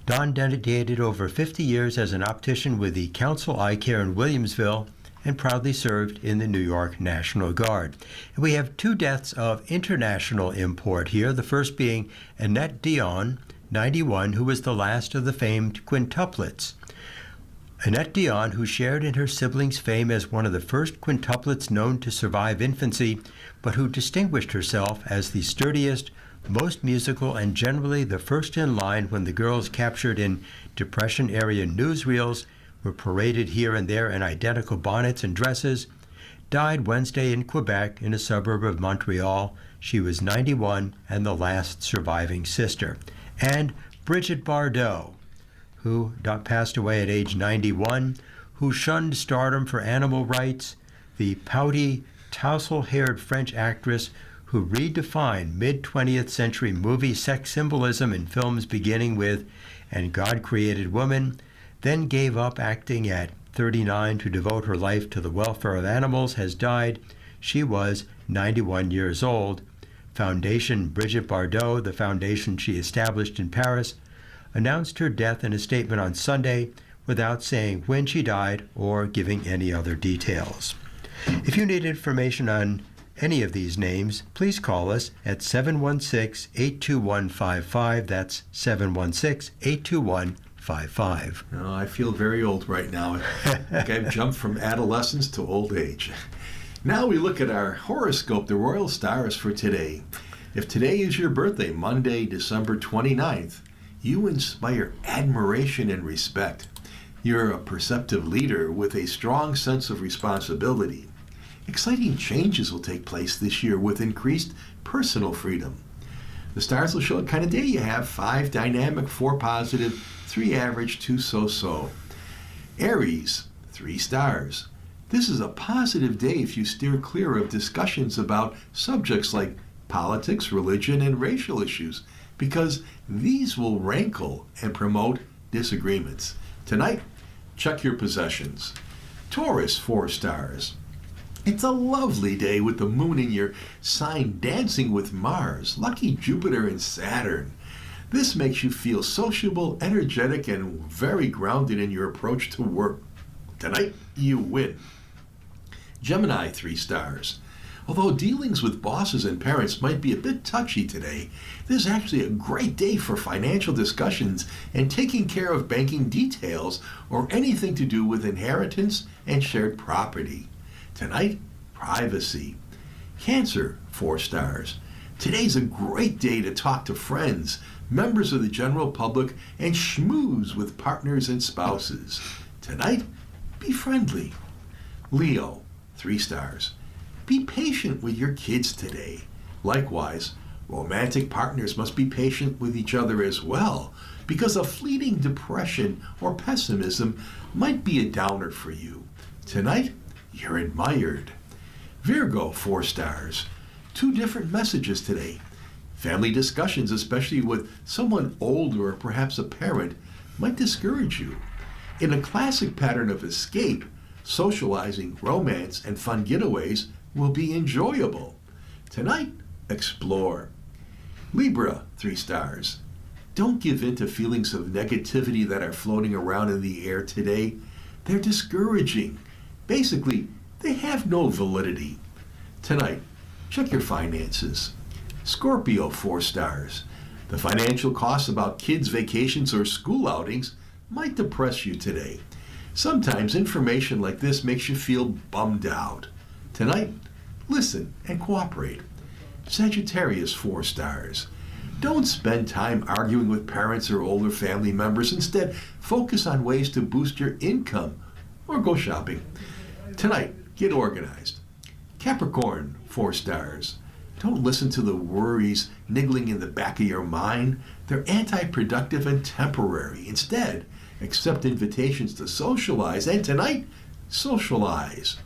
Don dedicated over 50 years as an optician with the Council Eye Care in Williamsville and proudly served in the New York National Guard. And we have 2 deaths of international import here, the first being Annette Dion, 91, who was the last of the famed quintuplets. Annette Dion, who shared in her siblings' fame as one of the first quintuplets known to survive infancy, but who distinguished herself as the sturdiest, most musical, and generally the first in line when the girls captured in Depression-era newsreels were paraded here and there in identical bonnets and dresses, died Wednesday in Quebec in a suburb of Montreal. She was 91 and the last surviving sister. And Brigitte Bardot, who passed away at age 91, who shunned stardom for animal rights, the pouty, tousle-haired French actress who redefined mid-20th century movie sex symbolism in films beginning with "And God Created Woman," then gave up acting at 39 to devote her life to the welfare of animals, has died. She was 91 years old. Foundation Brigitte Bardot, the foundation she established in Paris, announced her death in a statement on Sunday without saying when she died or giving any other details. If you need information on any of these names, please call us at 716-821-55. That's 716-821-55. No, I feel very old right now. Like I've jumped from adolescence to old age. Now we look at our horoscope, the royal stars for today. If today is your birthday, Monday, December 29th, you inspire admiration and respect. You're a perceptive leader with a strong sense of responsibility. Exciting changes will take place this year with increased personal freedom. The stars will show what kind of day you have: 5 dynamic, 4 positive, 3 average, 2 so-so. Aries, 3 stars. This is a positive day if you steer clear of discussions about subjects like politics, religion, and racial issues, because these will rankle and promote disagreements. Tonight, check your possessions. Taurus, 4 stars. It's a lovely day with the moon in your sign dancing with Mars, lucky Jupiter and Saturn. This makes you feel sociable, energetic, and very grounded in your approach to work. Tonight, you win. Gemini, 3 stars. Although dealings with bosses and parents might be a bit touchy today, this is actually a great day for financial discussions and taking care of banking details or anything to do with inheritance and shared property. Tonight, privacy. Cancer, 4 stars. Today's a great day to talk to friends, members of the general public, and schmooze with partners and spouses. Tonight, be friendly. Leo, 3 stars. Be patient with your kids today. Likewise, romantic partners must be patient with each other as well, because a fleeting depression or pessimism might be a downer for you. Tonight, you're admired. Virgo, 4 stars. 2 different messages today. Family discussions, especially with someone older or perhaps a parent, might discourage you. In a classic pattern of escape, socializing, romance, and fun getaways will be enjoyable. Tonight, explore. Libra, 3 stars. Don't give in to feelings of negativity that are floating around in the air today. They're discouraging. Basically, they have no validity. Tonight, check your finances. Scorpio, 4 stars. The financial costs about kids' vacations or school outings might depress you today. Sometimes information like this makes you feel bummed out. Tonight, listen and cooperate. Sagittarius, 4 stars. Don't spend time arguing with parents or older family members. Instead, focus on ways to boost your income or go shopping. Tonight, get organized. Capricorn, 4 stars. Don't listen to the worries niggling in the back of your mind. They're anti-productive and temporary. Instead, accept invitations to socialize, and tonight, socialize.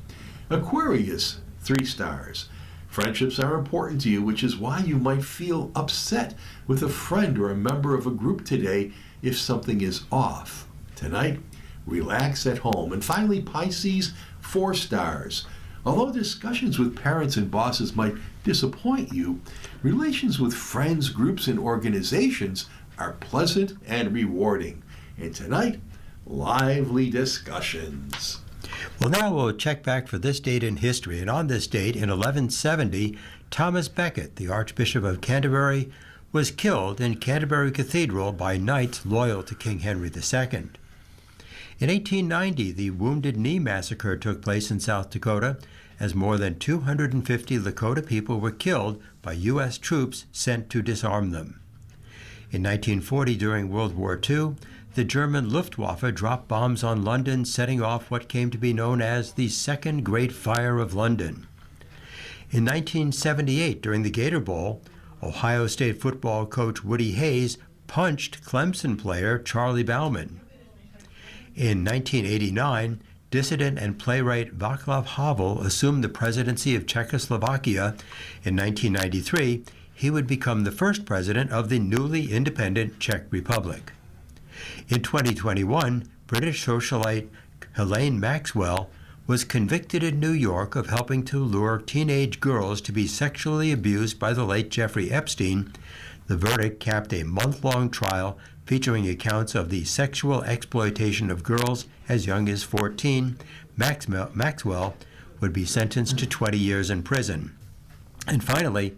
Aquarius, 3 stars. Friendships are important to you, which is why you might feel upset with a friend or a member of a group today if something is off. Tonight, relax at home. And finally, Pisces, 4 stars. Although discussions with parents and bosses might disappoint you, relations with friends, groups, and organizations are pleasant and rewarding. And tonight, lively discussions. Well, now we'll check back for this date in history. And on this date, in 1170, Thomas Becket, the Archbishop of Canterbury, was killed in Canterbury Cathedral by knights loyal to King Henry II. In 1890, the Wounded Knee Massacre took place in South Dakota, as more than 250 Lakota people were killed by U.S. troops sent to disarm them. In 1940, during World War II, the German Luftwaffe dropped bombs on London, setting off what came to be known as the Second Great Fire of London. In 1978, during the Gator Bowl, Ohio State football coach Woody Hayes punched Clemson player Charlie Bauman. In 1989, dissident and playwright Václav Havel assumed the presidency of Czechoslovakia. In 1993, he would become the first president of the newly independent Czech Republic. In 2021, British socialite Ghislaine Maxwell was convicted in New York of helping to lure teenage girls to be sexually abused by the late Jeffrey Epstein. The verdict capped a month-long trial featuring accounts of the sexual exploitation of girls as young as 14. Maxwell would be sentenced to 20 years in prison. And finally,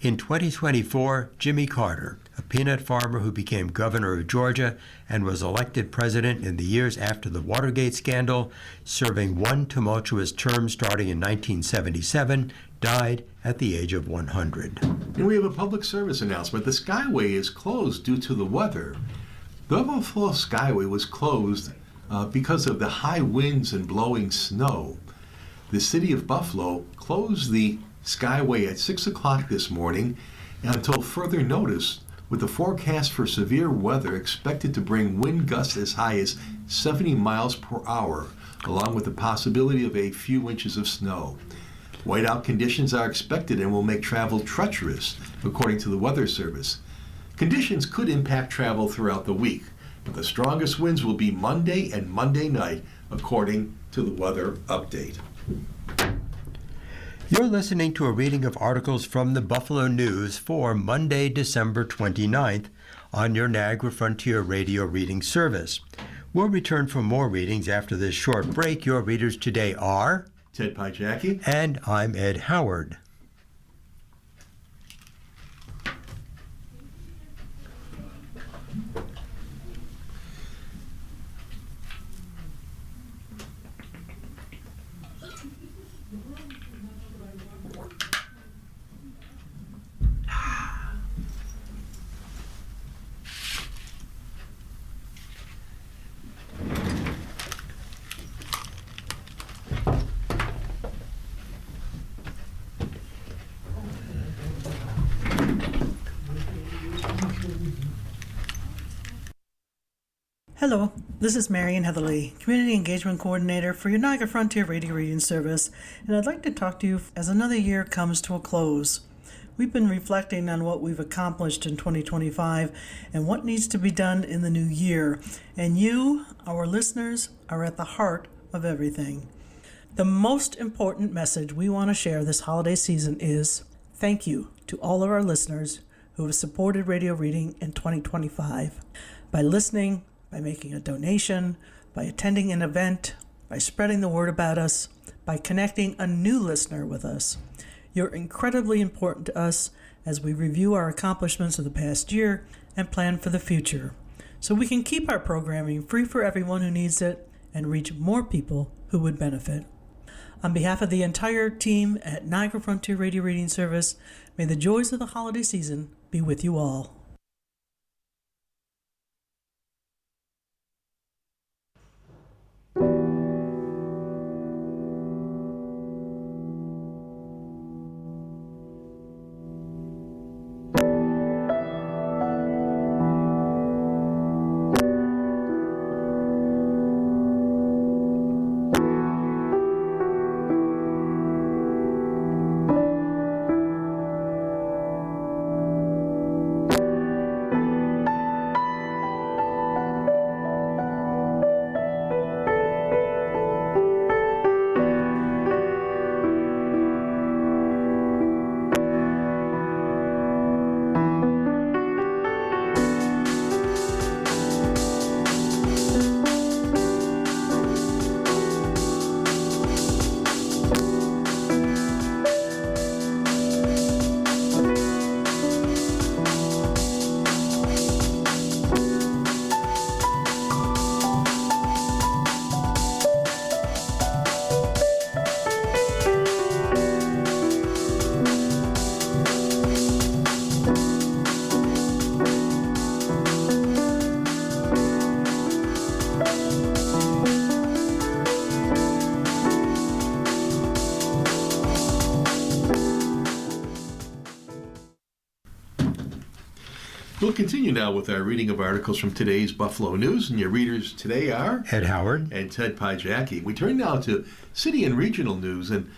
in 2024, Jimmy Carter, a peanut farmer who became governor of Georgia and was elected president in the years after the Watergate scandal, serving one tumultuous term starting in 1977, died at the age of 100. And we have a public service announcement. The Skyway is closed due to the weather. The Buffalo Skyway was closed because of the high winds and blowing snow. The city of Buffalo closed the Skyway at 6 o'clock this morning until further notice, with the forecast for severe weather expected to bring wind gusts as high as 70 miles per hour, along with the possibility of a few inches of snow. Whiteout conditions are expected and will make travel treacherous, according to the Weather Service. Conditions could impact travel throughout the week, but the strongest winds will be Monday and Monday night, according to the weather update. You're listening to a reading of articles from the Buffalo News for Monday, December 29th on your Niagara Frontier Radio Reading Service. We'll return for more readings after this short break. Your readers today are Ted Pajacki. And I'm Ed Howard. Hello, this is Marian Heatherly, Community Engagement Coordinator for your Niagara Frontier Radio Reading Service, and I'd like to talk to you as another year comes to a close. We've been reflecting on what we've accomplished in 2025 and what needs to be done in the new year, and you, our listeners, are at the heart of everything. The most important message we want to share this holiday season is thank you to all of our listeners who have supported radio reading in 2025 by listening, by making a donation, by attending an event, by spreading the word about us, by connecting a new listener with us. You're incredibly important to us as we review our accomplishments of the past year and plan for the future, so we can keep our programming free for everyone who needs it and reach more people who would benefit. On behalf of the entire team at Niagara Frontier Radio Reading Service, may the joys of the holiday season be with you all. We'll continue now with our reading of articles from today's Buffalo News, and your readers today are Ed Howard. and Ted Pajacki. We turn now to city and regional news, and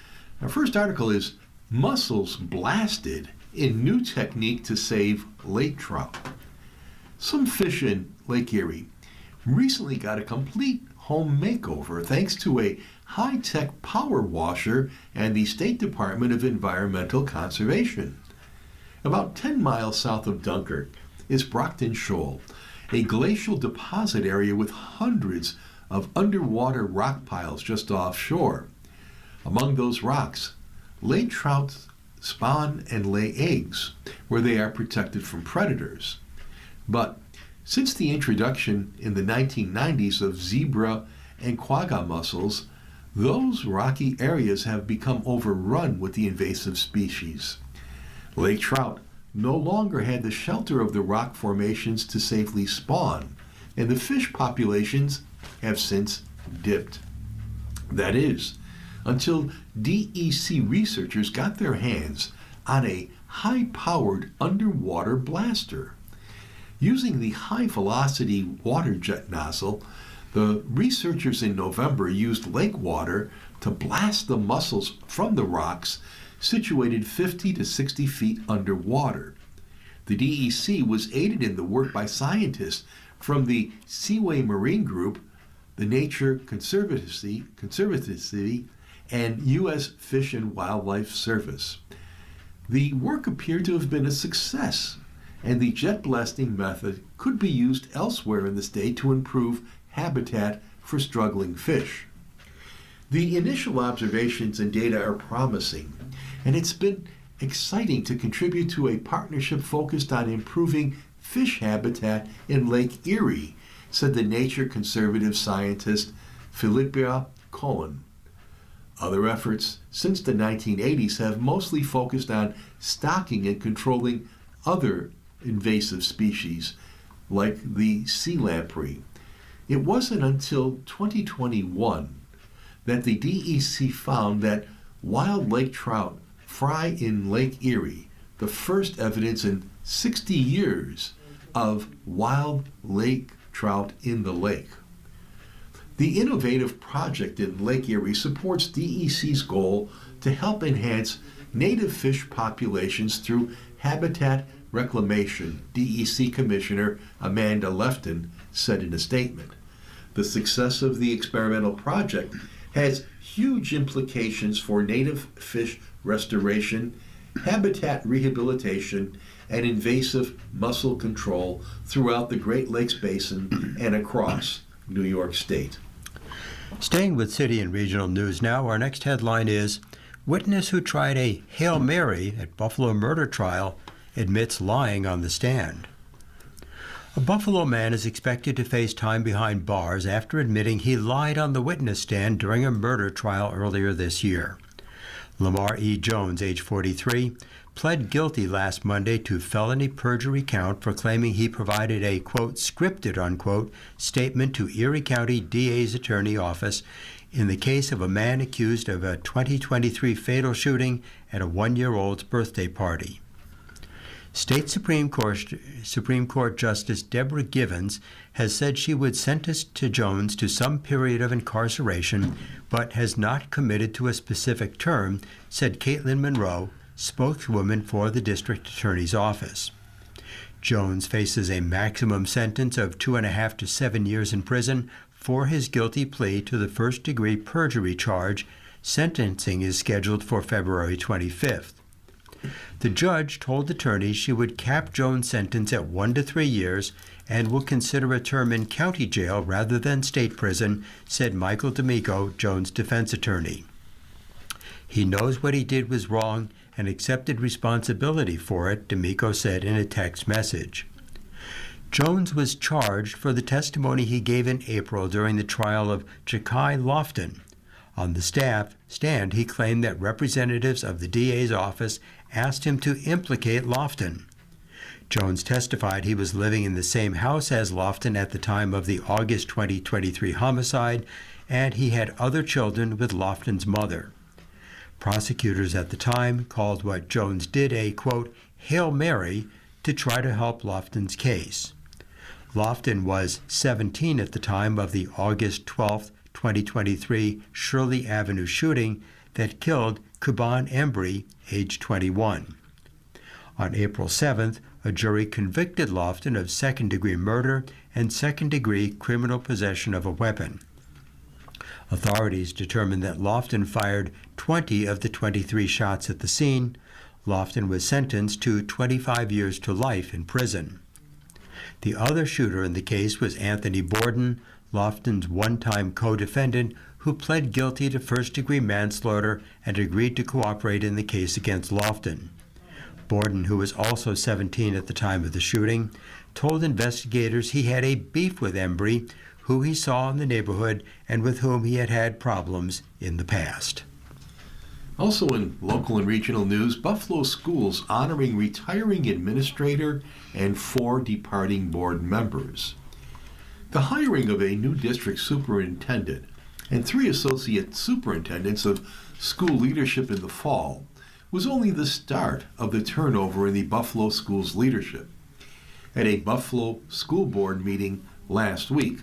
our first article is Mussels Blasted in New Technique to Save Lake Trout. Some fish in Lake Erie recently got a complete home makeover thanks to a high-tech power washer and the State Department of Environmental Conservation. About 10 miles south of Dunkirk is Brockton Shoal, a glacial deposit area with hundreds of underwater rock piles just offshore. Among those rocks, lake trout spawn and lay eggs, where they are protected from predators. But since the introduction in the 1990s of zebra and quagga mussels, those rocky areas have become overrun with the invasive species. Lake trout no longer had the shelter of the rock formations to safely spawn, and the fish populations have since dipped. That is, until DEC researchers got their hands on a high-powered underwater blaster. Using the high-velocity water jet nozzle, the researchers in November used lake water to blast the mussels from the rocks situated 50 to 60 feet underwater. The DEC was aided in the work by scientists from the Seaway Marine Group, the Nature Conservancy, and U.S. Fish and Wildlife Service. The work appeared to have been a success, and the jet blasting method could be used elsewhere in the state to improve habitat for struggling fish. The initial observations and data are promising, and it's been exciting to contribute to a partnership focused on improving fish habitat in Lake Erie, said the nature conservative scientist Philippia Cohen. Other efforts since the 1980s have mostly focused on stocking and controlling other invasive species, like the sea lamprey. It wasn't until 2021 that the DEC found that wild lake trout fry in Lake Erie, the first evidence in 60 years of wild lake trout in the lake. The innovative project in Lake Erie supports DEC's goal to help enhance native fish populations through habitat reclamation, DEC Commissioner Amanda Lefton said in a statement. The success of the experimental project has huge implications for native fish restoration, habitat rehabilitation, and invasive mussel control throughout the Great Lakes Basin and across New York State. Staying with city and regional news now, our next headline is Witness who tried a Hail Mary at Buffalo murder trial admits lying on the stand. A Buffalo man is expected to face time behind bars after admitting he lied on the witness stand during a murder trial earlier this year. Lamar E. Jones, age 43, pled guilty last Monday to felony perjury count for claiming he provided a, quote, scripted, unquote, statement to Erie County DA's attorney office in the case of a man accused of a 2023 fatal shooting at a one-year-old's birthday party. State Supreme Court Justice Deborah Givens has said she would sentence to Jones to some period of incarceration, but has not committed to a specific term, said Caitlin Monroe, spokeswoman for the district attorney's office. Jones faces a maximum sentence of 2.5 to 7 years in prison for his guilty plea to the first-degree perjury charge. Sentencing is scheduled for February 25th. The judge told attorneys she would cap Jones' sentence at 1 to 3 years and will consider a term in county jail rather than state prison, said Michael D'Amico, Jones' defense attorney. He knows what he did was wrong and accepted responsibility for it, D'Amico said in a text message. Jones was charged for the testimony he gave in April during the trial of Ja'Kai Lofton. On the stand, he claimed that representatives of the DA's office asked him to implicate Lofton. Jones testified he was living in the same house as Lofton at the time of the August 2023 homicide, and he had other children with Lofton's mother. Prosecutors at the time called what Jones did a, quote, Hail Mary to try to help Lofton's case. Lofton was 17 at the time of the August 12, 2023 Shirley Avenue shooting that killed Kuban Embry, age 21. On April 7th, a jury convicted Lofton of second-degree murder and second-degree criminal possession of a weapon. Authorities determined that Lofton fired 20 of the 23 shots at the scene. Lofton was sentenced to 25 years to life in prison. The other shooter in the case was Anthony Borden, Lofton's one-time co-defendant, who pled guilty to first-degree manslaughter and agreed to cooperate in the case against Lofton. Borden, who was also 17 at the time of the shooting, told investigators he had a beef with Embry, who he saw in the neighborhood and with whom he had had problems in the past. Also in local and regional news, Buffalo Schools honoring retiring administrator and 4 departing board members. The hiring of a new district superintendent and 3 associate superintendents of school leadership in the fall was only the start of the turnover in the Buffalo Schools leadership. At a Buffalo School Board meeting last week,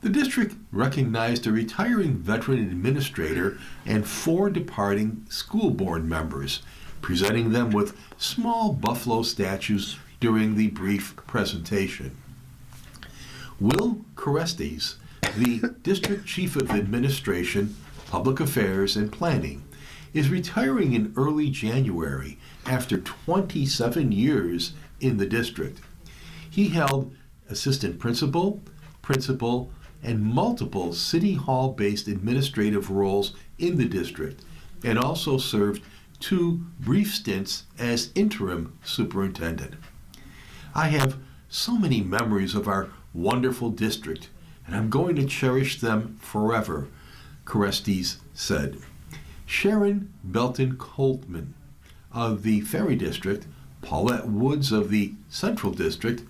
the district recognized a retiring veteran administrator and 4 departing school board members, presenting them with small buffalo statues during the brief presentation. Will Corestes, the District Chief of Administration, Public Affairs, and Planning, is retiring in early January after 27 years in the district. He held assistant principal, and multiple City Hall-based administrative roles in the district, and also served 2 brief stints as interim superintendent. I have so many memories of our wonderful district, and I'm going to cherish them forever, Corestes said. Sharon Belton Coltman of the Ferry District, Paulette Woods of the Central District,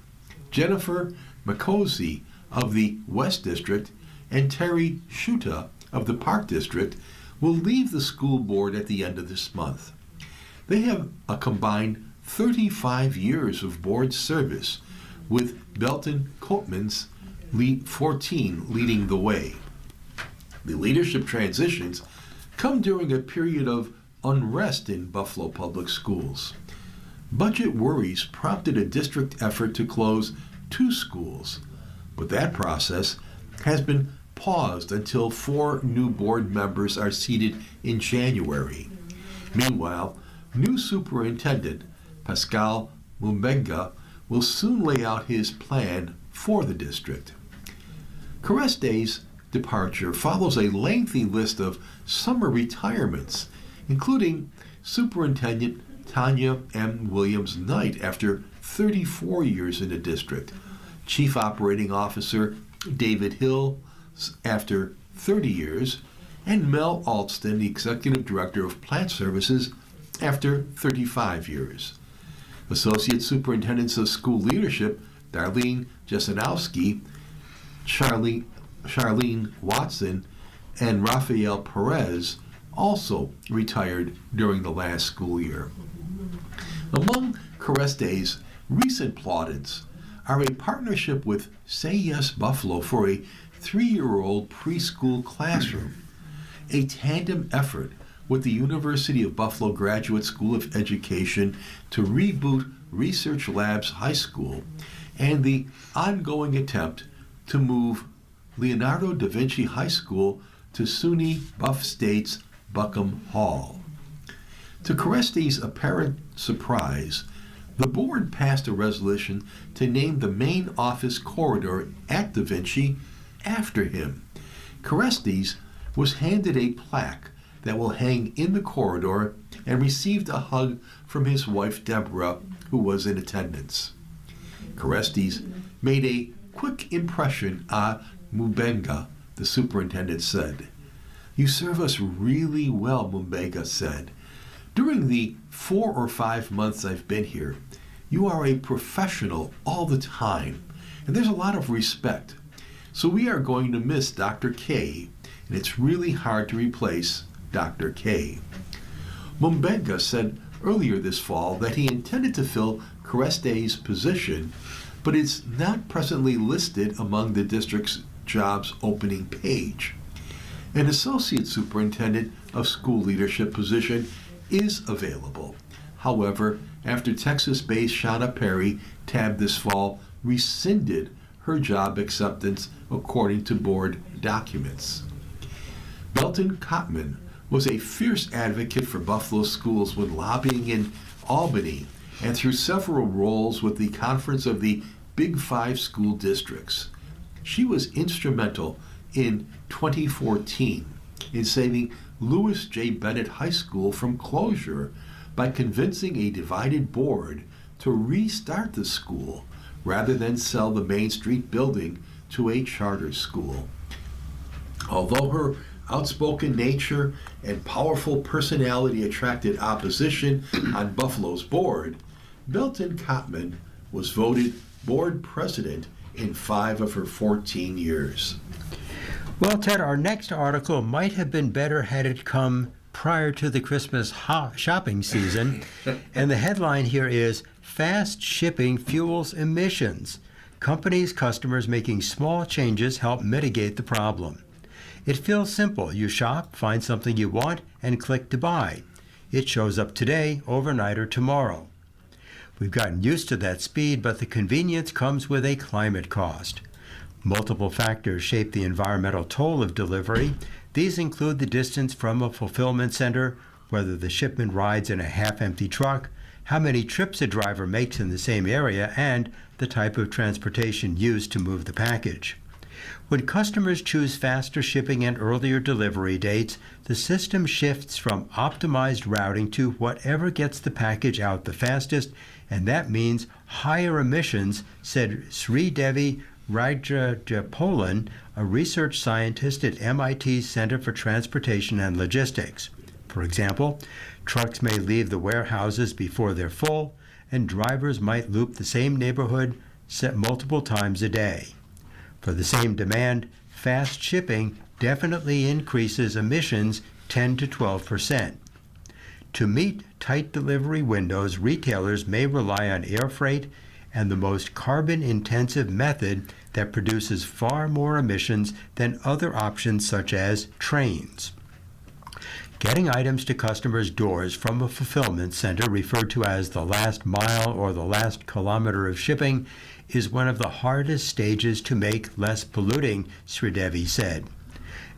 Jennifer McCosey of the West District, and Terry Schuta of the Park District will leave the school board at the end of this month. They have a combined 35 years of board service, with Belton Coltman's 14 leading the way. The leadership transitions come during a period of unrest in Buffalo Public Schools. Budget worries prompted a district effort to close 2 schools, but that process has been paused until 4 new board members are seated in January. Meanwhile, new superintendent Pascal Mumbenga will soon lay out his plan for the district. Corestes' departure follows a lengthy list of summer retirements, including Superintendent Tanya M. Williams-Knight after 34 years in the district, Chief Operating Officer David Hill after 30 years, and Mel Alston, the Executive Director of Plant Services, after 35 years. Associate Superintendents of School Leadership Darlene Jesenowski, Charlene Watson, and Rafael Perez also retired during the last school year. Among Corestes' recent plaudits are a partnership with Say Yes Buffalo for a 3-year-old preschool classroom, a tandem effort with the University of Buffalo Graduate School of Education to reboot Research Labs High School, and the ongoing attempt to move Leonardo da Vinci High School to SUNY Buff State's Buckham Hall. To Corestes' apparent surprise, the board passed a resolution to name the main office corridor at Da Vinci after him. Corestes was handed a plaque that will hang in the corridor and received a hug from his wife Deborah, who was in attendance. Corestes made a quick impression on Mumbenga, the superintendent said. "You serve us really well," Mumbenga said. "During the 4 or 5 months I've been here, you are a professional all the time, and there's a lot of respect. So we are going to miss Dr. K, and it's really hard to replace Dr. K." Mumbenga said earlier this fall that he intended to fill Careste's position, but is not presently listed among the district's jobs opening page. An associate superintendent of school leadership position is available. However, after Texas-based Shauna Perry Tabb this fall rescinded her job acceptance according to board documents. Belton Cotman was a fierce advocate for Buffalo schools when lobbying in Albany and through several roles with the Conference of the Big Five School Districts. She was instrumental in 2014 in saving Lewis J. Bennett High School from closure by convincing a divided board to restart the school rather than sell the Main Street building to a charter school. Although her outspoken nature and powerful personality attracted opposition on Buffalo's board, Belton Cotman was voted board president in 5 of her 14 years. Well, Ted, our next article might have been better had it come prior to the Christmas shopping season. And the headline here is Fast Shipping Fuels Emissions. Companies' customers making small changes help mitigate the problem. It feels simple. You shop, find something you want, and click to buy. It shows up today, overnight, or tomorrow. We've gotten used to that speed, but the convenience comes with a climate cost. Multiple factors shape the environmental toll of delivery. These include the distance from a fulfillment center, whether the shipment rides in a half-empty truck, how many trips a driver makes in the same area, and the type of transportation used to move the package. When customers choose faster shipping and earlier delivery dates, the system shifts from optimized routing to whatever gets the package out the fastest, and that means higher emissions, said Sridevi Rajagopalan, a research scientist at MIT's Center for Transportation and Logistics. For example, trucks may leave the warehouses before they're full, and drivers might loop the same neighborhood multiple times a day. For the same demand, fast shipping definitely increases emissions 10 to 12%. To meet tight delivery windows, retailers may rely on air freight and the most carbon-intensive method that produces far more emissions than other options such as trains. Getting items to customers' doors from a fulfillment center, referred to as the last mile or the last kilometer of shipping, is one of the hardest stages to make less polluting, Sridevi said.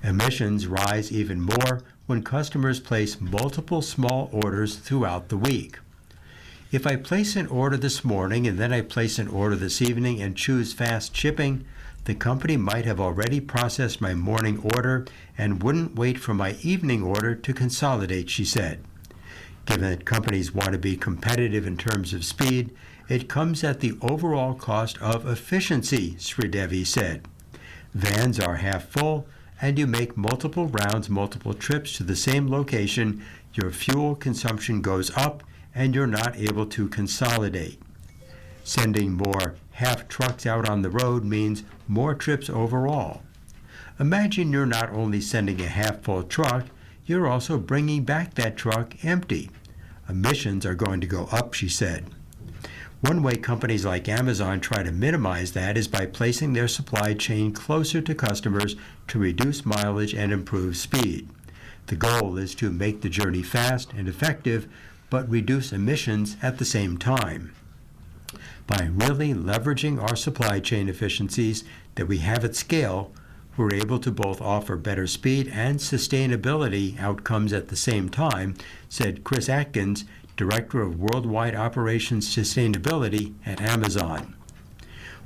Emissions rise even more when customers place multiple small orders throughout the week. If I place an order this morning and then I place an order this evening and choose fast shipping, the company might have already processed my morning order and wouldn't wait for my evening order to consolidate, she said. Given that companies want to be competitive in terms of speed, it comes at the overall cost of efficiency, Sridevi said. Vans are half full, and you make multiple rounds, multiple trips to the same location, your fuel consumption goes up, and you're not able to consolidate. Sending more half trucks out on the road means more trips overall. Imagine you're not only sending a half-full truck, you're also bringing back that truck empty. Emissions are going to go up, she said. One way companies like Amazon try to minimize that is by placing their supply chain closer to customers to reduce mileage and improve speed. The goal is to make the journey fast and effective, but reduce emissions at the same time. By really leveraging our supply chain efficiencies that we have at scale, we're able to both offer better speed and sustainability outcomes at the same time, said Chris Atkins, Director of Worldwide Operations Sustainability at Amazon.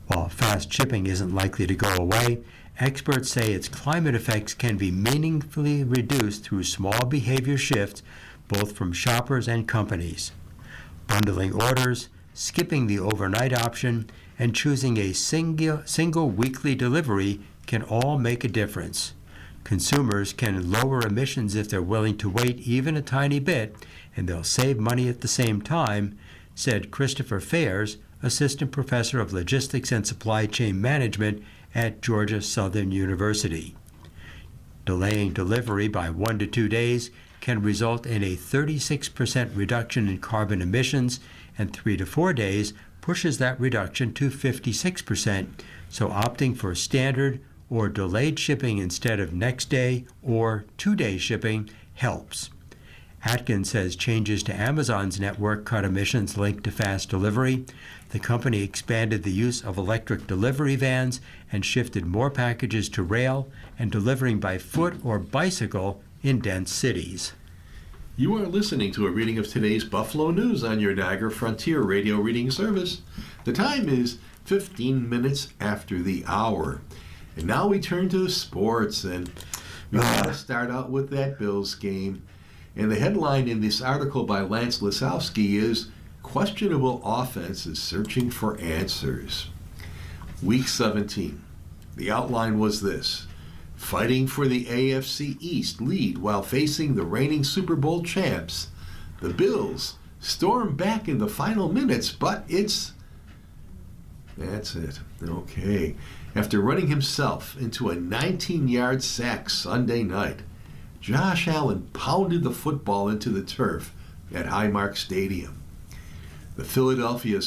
While fast shipping isn't likely to go away, experts say its climate effects can be meaningfully reduced through small behavior shifts, both from shoppers and companies. Bundling orders, skipping the overnight option, and choosing a single weekly delivery can all make a difference. Consumers can lower emissions if they're willing to wait even a tiny bit, and they'll save money at the same time, said Christopher Fairs, Assistant Professor of Logistics and Supply Chain Management at Georgia Southern University. Delaying delivery by 1 to 2 days can result in a 36% reduction in carbon emissions, and 3 to 4 days pushes that reduction to 56%, so opting for standard or delayed shipping instead of next day or 2-day shipping helps. Atkins says changes to Amazon's network cut emissions linked to fast delivery. The company expanded the use of electric delivery vans and shifted more packages to rail and delivering by foot or bicycle in dense cities. You are listening to a reading of today's Buffalo News on your Niagara Frontier radio reading service. The time is 15 minutes after the hour. And now we turn to sports, and we want to start out with that Bills game. And the headline in this article by Lance Lisowski is, Questionable Offense is Searching for Answers. Week 17. The outline was this: fighting for the AFC East lead while facing the reigning Super Bowl champs, the Bills storm back in the final minutes, but that's it. Okay. After running himself into a 19-yard sack Sunday night, Josh Allen pounded the football into the turf at Highmark Stadium. The Philadelphia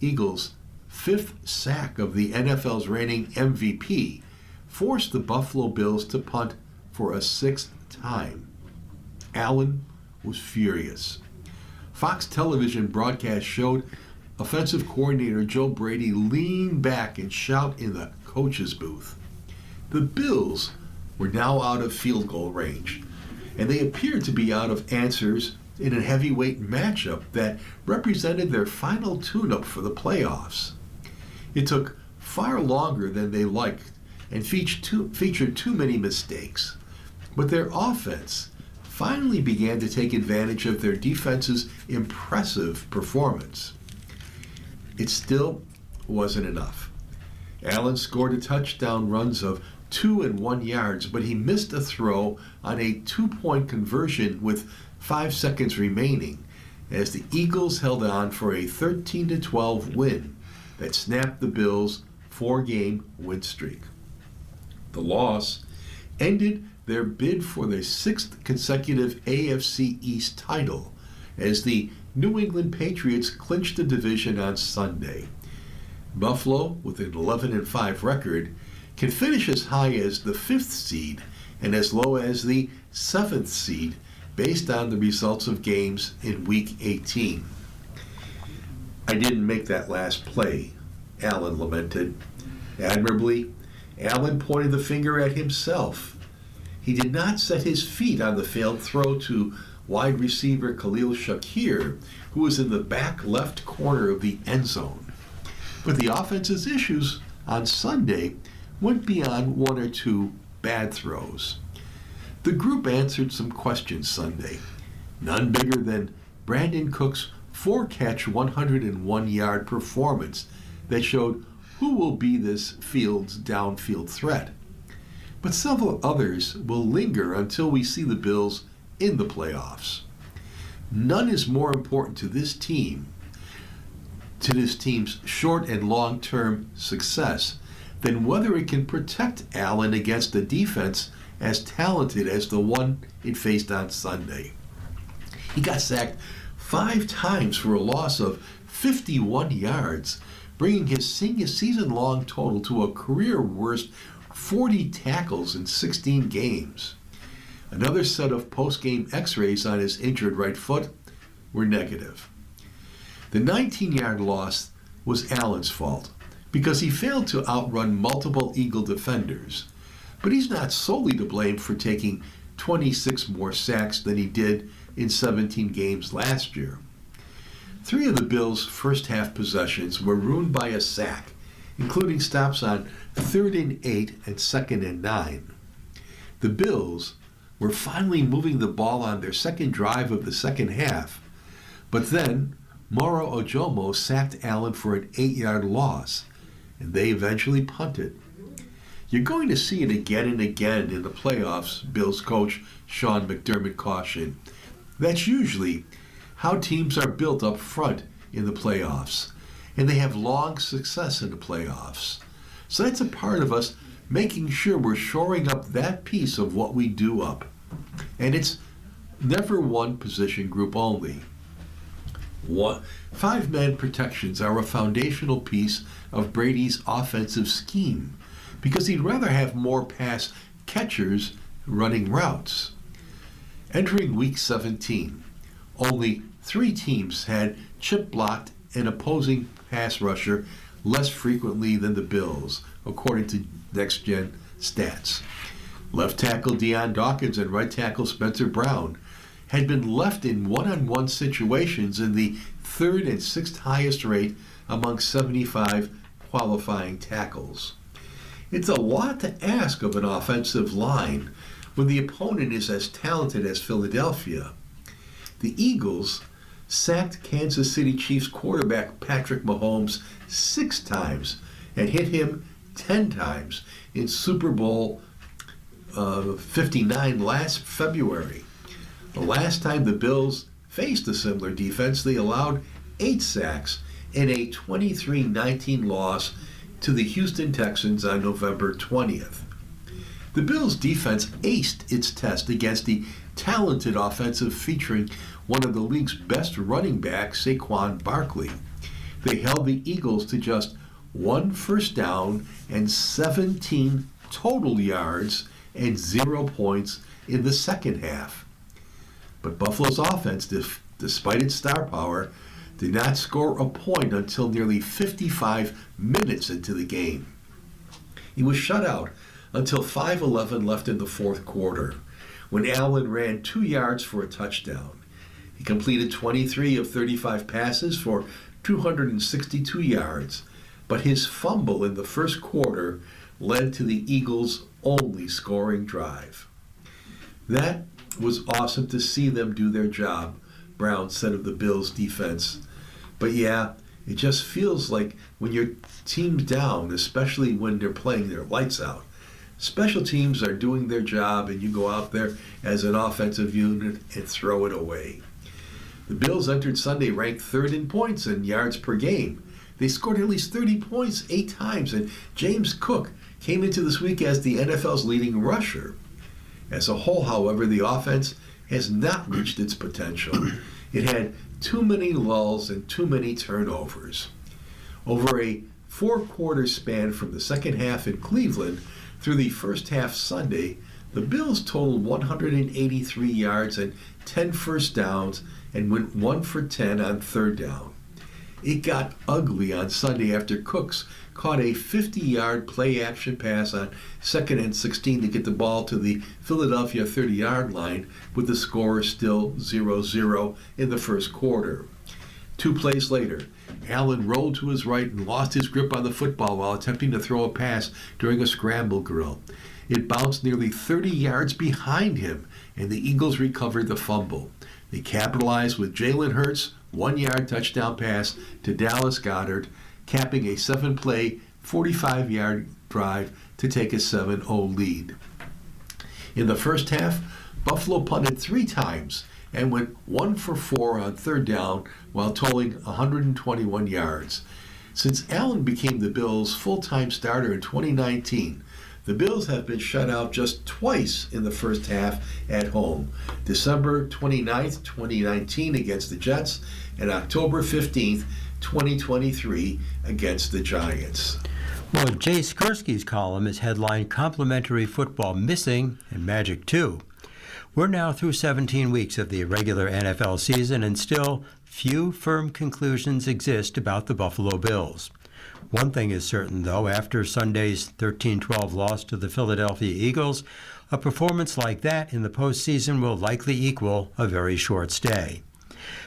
Eagles' fifth sack of the NFL's reigning MVP forced the Buffalo Bills to punt for a sixth time. Allen was furious. Fox television broadcast showed offensive coordinator Joe Brady lean back and shout in the coach's booth. The Bills were now out of field goal range, and they appeared to be out of answers in a heavyweight matchup that represented their final tune-up for the playoffs. It took far longer than they liked and featured too many mistakes, but their offense finally began to take advantage of their defense's impressive performance. It still wasn't enough. Allen scored a touchdown runs of 2 and 1 yards, but he missed a throw on a 2-point conversion with 5 seconds remaining as the Eagles held on for a 13-12 win that snapped the Bills' 4-game win streak. The loss ended their bid for the 6th consecutive AFC East title as the New England Patriots clinched the division on Sunday. Buffalo, with an 11-5 record, can finish as high as the 5th seed and as low as the 7th seed based on the results of games in Week 18. I didn't make that last play, Allen lamented. Admirably, Allen pointed the finger at himself. He did not set his feet on the failed throw to wide receiver Khalil Shakir, who was in the back left corner of the end zone. But the offense's issues on Sunday went beyond 1 or 2 bad throws. The group answered some questions Sunday, none bigger than Brandon Cook's 4-catch, 101-yard performance that showed who will be this field's downfield threat. But several others will linger until we see the Bills in the playoffs. None is more important to this team's short and long-term success than whether it can protect Allen against a defense as talented as the one it faced on Sunday. He got sacked 5 times for a loss of 51 yards, bringing his season-long total to a career-worst 40 tackles in 16 games. Another set of post-game x-rays on his injured right foot were negative. The 19-yard loss was Allen's fault because he failed to outrun multiple Eagle defenders. But he's not solely to blame for taking 26 more sacks than he did in 17 games last year. 3 of the Bills' first-half possessions were ruined by a sack, including stops on 3rd and 8 and 2nd and 9. The Bills were finally moving the ball on their second drive of the second half, but then Moro Ojomo sacked Allen for an 8-yard loss, and they eventually punted. You're going to see it again and again in the playoffs, Bills coach Sean McDermott cautioned. That's usually how teams are built up front in the playoffs, and they have long success in the playoffs. So that's a part of us making sure we're shoring up that piece of what we do up. And it's never one position group only. 5-man protections are a foundational piece of Brady's offensive scheme because he'd rather have more pass catchers running routes. Entering Week 17, only 3 teams had chip-blocked an opposing pass rusher less frequently than the Bills, according to Next Gen Stats. Left tackle Deion Dawkins and right tackle Spencer Brown had been left in one-on-one situations in the 3rd and 6th highest rate among 75 qualifying tackles. It's a lot to ask of an offensive line when the opponent is as talented as Philadelphia. The Eagles sacked Kansas City Chiefs quarterback Patrick Mahomes 6 times and hit him 10 times in Super Bowl 59 last February. The last time the Bills faced a similar defense, they allowed 8 sacks in a 23-19 loss to the Houston Texans on November 20th. The Bills' defense aced its test against the talented offensive featuring one of the league's best running backs, Saquon Barkley. They held the Eagles to just 1 first down and 17 total yards and 0 points in the second half. But Buffalo's offense, despite its star power, did not score a point until nearly 55 minutes into the game. He was shut out until 5:11 left in the fourth quarter, when Allen ran 2 yards for a touchdown. He completed 23 of 35 passes for 262 yards, but his fumble in the first quarter led to the Eagles' only scoring drive. That was awesome to see them do their job, Brown said of the Bills' defense. But yeah, it just feels like when your team's down, especially when they're playing their lights out, special teams are doing their job and you go out there as an offensive unit and throw it away. The Bills entered Sunday ranked 3rd in points and yards per game. They scored at least 30 points 8 times, and James Cook came into this week as the NFL's leading rusher. As a whole, however, the offense has not reached its potential. It had too many lulls and too many turnovers. Over a 4-quarter span from the second half in Cleveland through the first half Sunday, the Bills totaled 183 yards and 10 first downs and went 1 for 10 on 3rd down. It got ugly on Sunday after Cooks caught a 50-yard play-action pass on 2nd and 16 to get the ball to the Philadelphia 30-yard line, with the score still 0-0 in the first quarter. 2 plays later, Allen rolled to his right and lost his grip on the football while attempting to throw a pass during a scramble drill. It bounced nearly 30 yards behind him, and the Eagles recovered the fumble. They capitalized with Jalen Hurts' 1-yard touchdown pass to Dallas Goedert, capping a 7-play, 45-yard drive to take a 7-0 lead. In the first half, Buffalo punted 3 times and went 1 for 4 on 3rd down while totaling 121 yards. Since Allen became the Bills' full-time starter in 2019, the Bills have been shut out just twice in the first half at home. December 29th, 2019 against the Jets, and October 15th, 2023 against the Giants. Well, Jay Skursky's column is headlined Complimentary Football Missing and Magic 2. We're now through 17 weeks of the regular NFL season, and still few firm conclusions exist about the Buffalo Bills. One thing is certain, though, after Sunday's 13-12 loss to the Philadelphia Eagles, a performance like that in the postseason will likely equal a very short stay.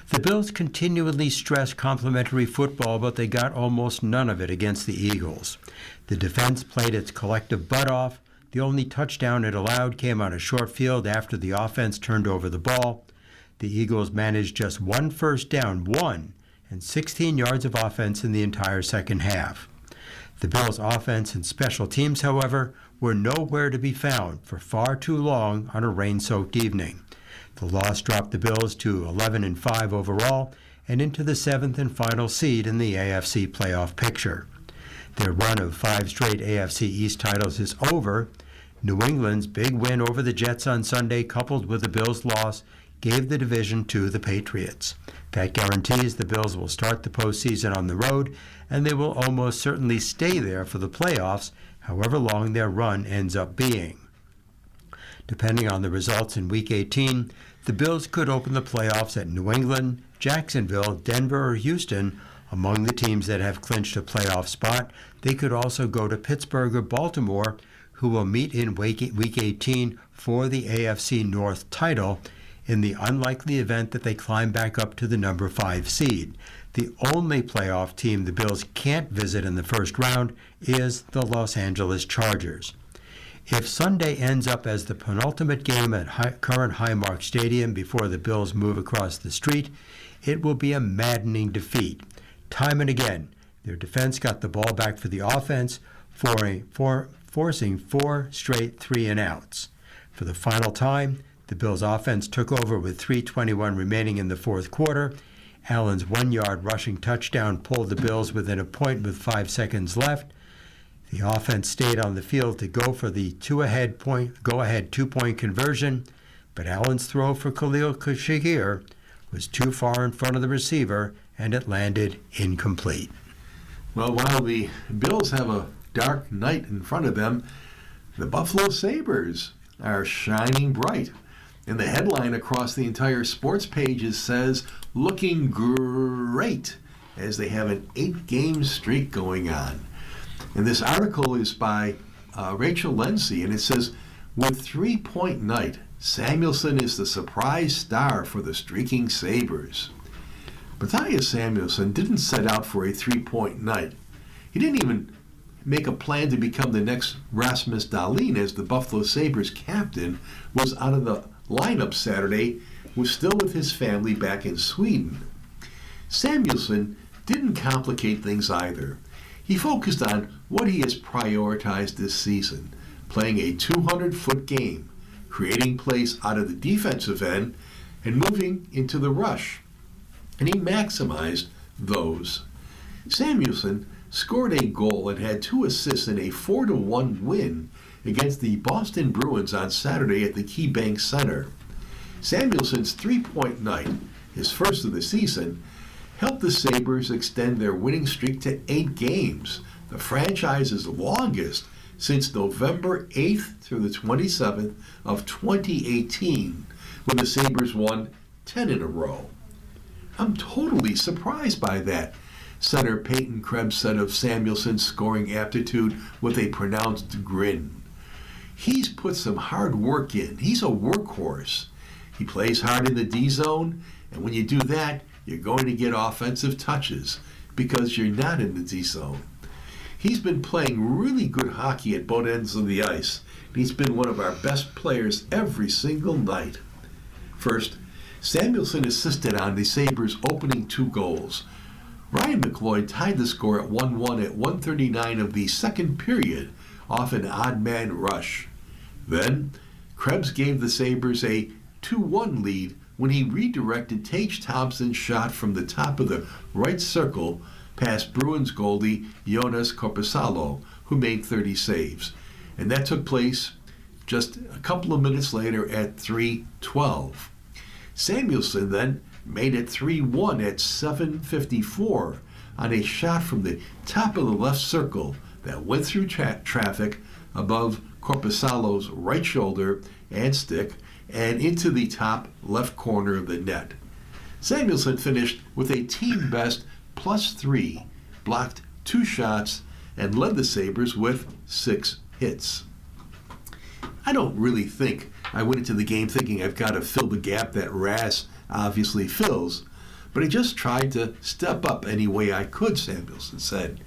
The Bills continually stress complimentary football, but they got almost none of it against the Eagles. The defense played its collective butt off. The only touchdown it allowed came on a short field after the offense turned over the ball. The Eagles managed just 1 first down, and 16 yards of offense in the entire second half. The Bills' offense and special teams, however, were nowhere to be found for far too long on a rain-soaked evening. The loss dropped the Bills to 11-5 overall and into the 7th and final seed in the AFC playoff picture. Their run of 5 straight AFC East titles is over. New England's big win over the Jets on Sunday, coupled with the Bills' loss, gave the division to the Patriots. That guarantees the Bills will start the postseason on the road, and they will almost certainly stay there for the playoffs, however long their run ends up being. Depending on the results in Week 18, the Bills could open the playoffs at New England, Jacksonville, Denver, or Houston. Among the teams that have clinched a playoff spot, they could also go to Pittsburgh or Baltimore, who will meet in Week 18 for the AFC North title in the unlikely event that they climb back up to the number 5 seed. The only playoff team the Bills can't visit in the first round is the Los Angeles Chargers. If Sunday ends up as the penultimate game at current Highmark Stadium before the Bills move across the street, it will be a maddening defeat. Time and again, their defense got the ball back for the offense, forcing 4 straight 3-and-outs. For the final time, the Bills' offense took over with 3:21 remaining in the fourth quarter. Allen's 1-yard rushing touchdown pulled the Bills within a point with 5 seconds left. The offense stayed on the field to go for the go-ahead two-point conversion, but Allen's throw for Khalil Shakir was too far in front of the receiver, and it landed incomplete. Well, while the Bills have a dark night in front of them, the Buffalo Sabres are shining bright. And the headline across the entire sports pages says, "Looking great," as they have an 8-game streak going on. And this article is by Rachel Lindsay, and it says, "With 3-point night, Samuelsson is the surprise star for the streaking Sabres." Matthias Samuelsson didn't set out for a 3-point night. He didn't even make a plan to become the next Rasmus Dahlin, as the Buffalo Sabres captain was out of the lineup Saturday, was still with his family back in Sweden. Samuelsson didn't complicate things either. He focused on what he has prioritized this season, playing a 200-foot game, creating plays out of the defensive end, and moving into the rush. And he maximized those. Samuelsson scored a goal and had 2 assists in a 4-1 win against the Boston Bruins on Saturday at the KeyBank Center. Samuelsson's 3-point night, his first of the season, helped the Sabres extend their winning streak to 8 games, the franchise's longest since November 8th through the 27th of 2018, when the Sabres won 10 in a row. I'm totally surprised by that, center Peyton Krebs said of Samuelsson's scoring aptitude with a pronounced grin. He's put some hard work in. He's a workhorse. He plays hard in the D zone, and when you do that, you're going to get offensive touches because you're not in the D zone. He's been playing really good hockey at both ends of the ice. He's been one of our best players every single night. First, Samuelsson assisted on the Sabres' opening 2 goals. Ryan McLeod tied the score at 1-1 at 1:39 of the second period off an odd man rush. Then, Krebs gave the Sabres a 2-1 lead when he redirected Tage Thompson's shot from the top of the right circle past Bruins goalie Jonas Korpisalo, who made 30 saves. And that took place just a couple of minutes later at 3:12. Samuelsson then made it 3-1 at 7:54 on a shot from the top of the left circle that went through traffic above Korpisalo's right shoulder and stick and into the top left corner of the net. Samuelsson finished with a team-best +3, blocked 2 shots, and led the Sabres with 6 hits. I don't really think I went into the game thinking I've got to fill the gap that Rass obviously fills, but I just tried to step up any way I could, Samuelsson said.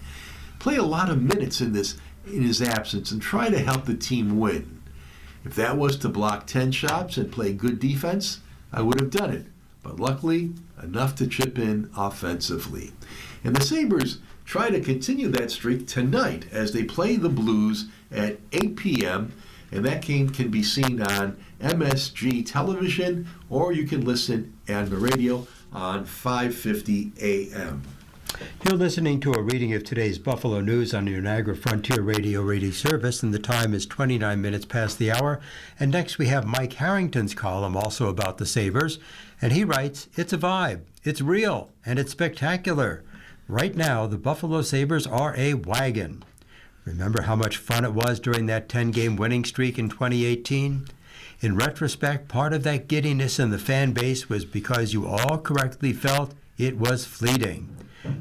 Play a lot of minutes in his absence and try to help the team win. If that was to block 10 shots and play good defense, I would have done it, but luckily enough to chip in offensively. And the Sabres try to continue that streak tonight as they play the Blues at 8 p.m., and that game can be seen on MSG television, or you can listen on the radio on 5:50 a.m. You're listening to a reading of today's Buffalo News on your Niagara Frontier Radio reading service, and the time is 29 minutes past the hour. And next we have Mike Harrington's column, also about the Sabres, and he writes, "It's a vibe, it's real, and it's spectacular. Right now, the Buffalo Sabres are a wagon." Remember how much fun it was during that 10-game winning streak in 2018? In retrospect, part of that giddiness in the fan base was because you all correctly felt it was fleeting.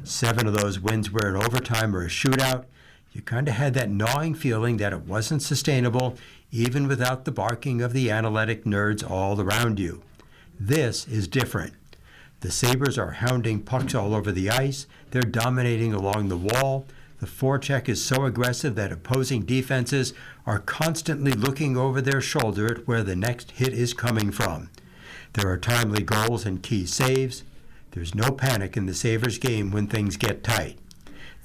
7 of those wins were in overtime or a shootout. You kind of had that gnawing feeling that it wasn't sustainable, even without the barking of the analytic nerds all around you. This is different. The Sabres are hounding pucks all over the ice. They're dominating along the wall. The forecheck is so aggressive that opposing defenses are constantly looking over their shoulder at where the next hit is coming from. There are timely goals and key saves. There's no panic in the Sabres game when things get tight.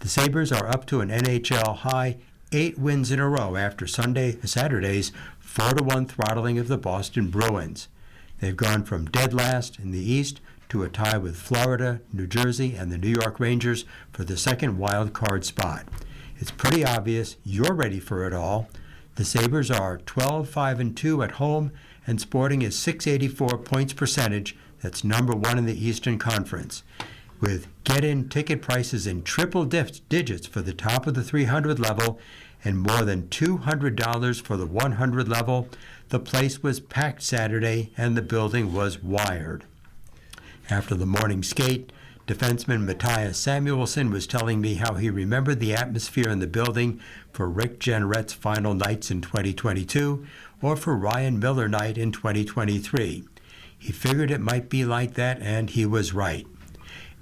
The Sabres are up to an NHL high 8 wins in a row after Saturday's 4-1 throttling of the Boston Bruins. They've gone from dead last in the East to a tie with Florida, New Jersey, and the New York Rangers for the second wild card spot. It's pretty obvious you're ready for it all. The Sabres are 12-5-2 at home and sporting a .684 points percentage that's number 1 in the Eastern Conference. With get-in ticket prices in triple digits for the top of the 300 level and more than $200 for the 100 level, the place was packed Saturday and the building was wired. After the morning skate, defenseman Matthias Samuelsson was telling me how he remembered the atmosphere in the building for Rick Jeanneret's final nights in 2022 or for Ryan Miller night in 2023. He figured it might be like that, and he was right.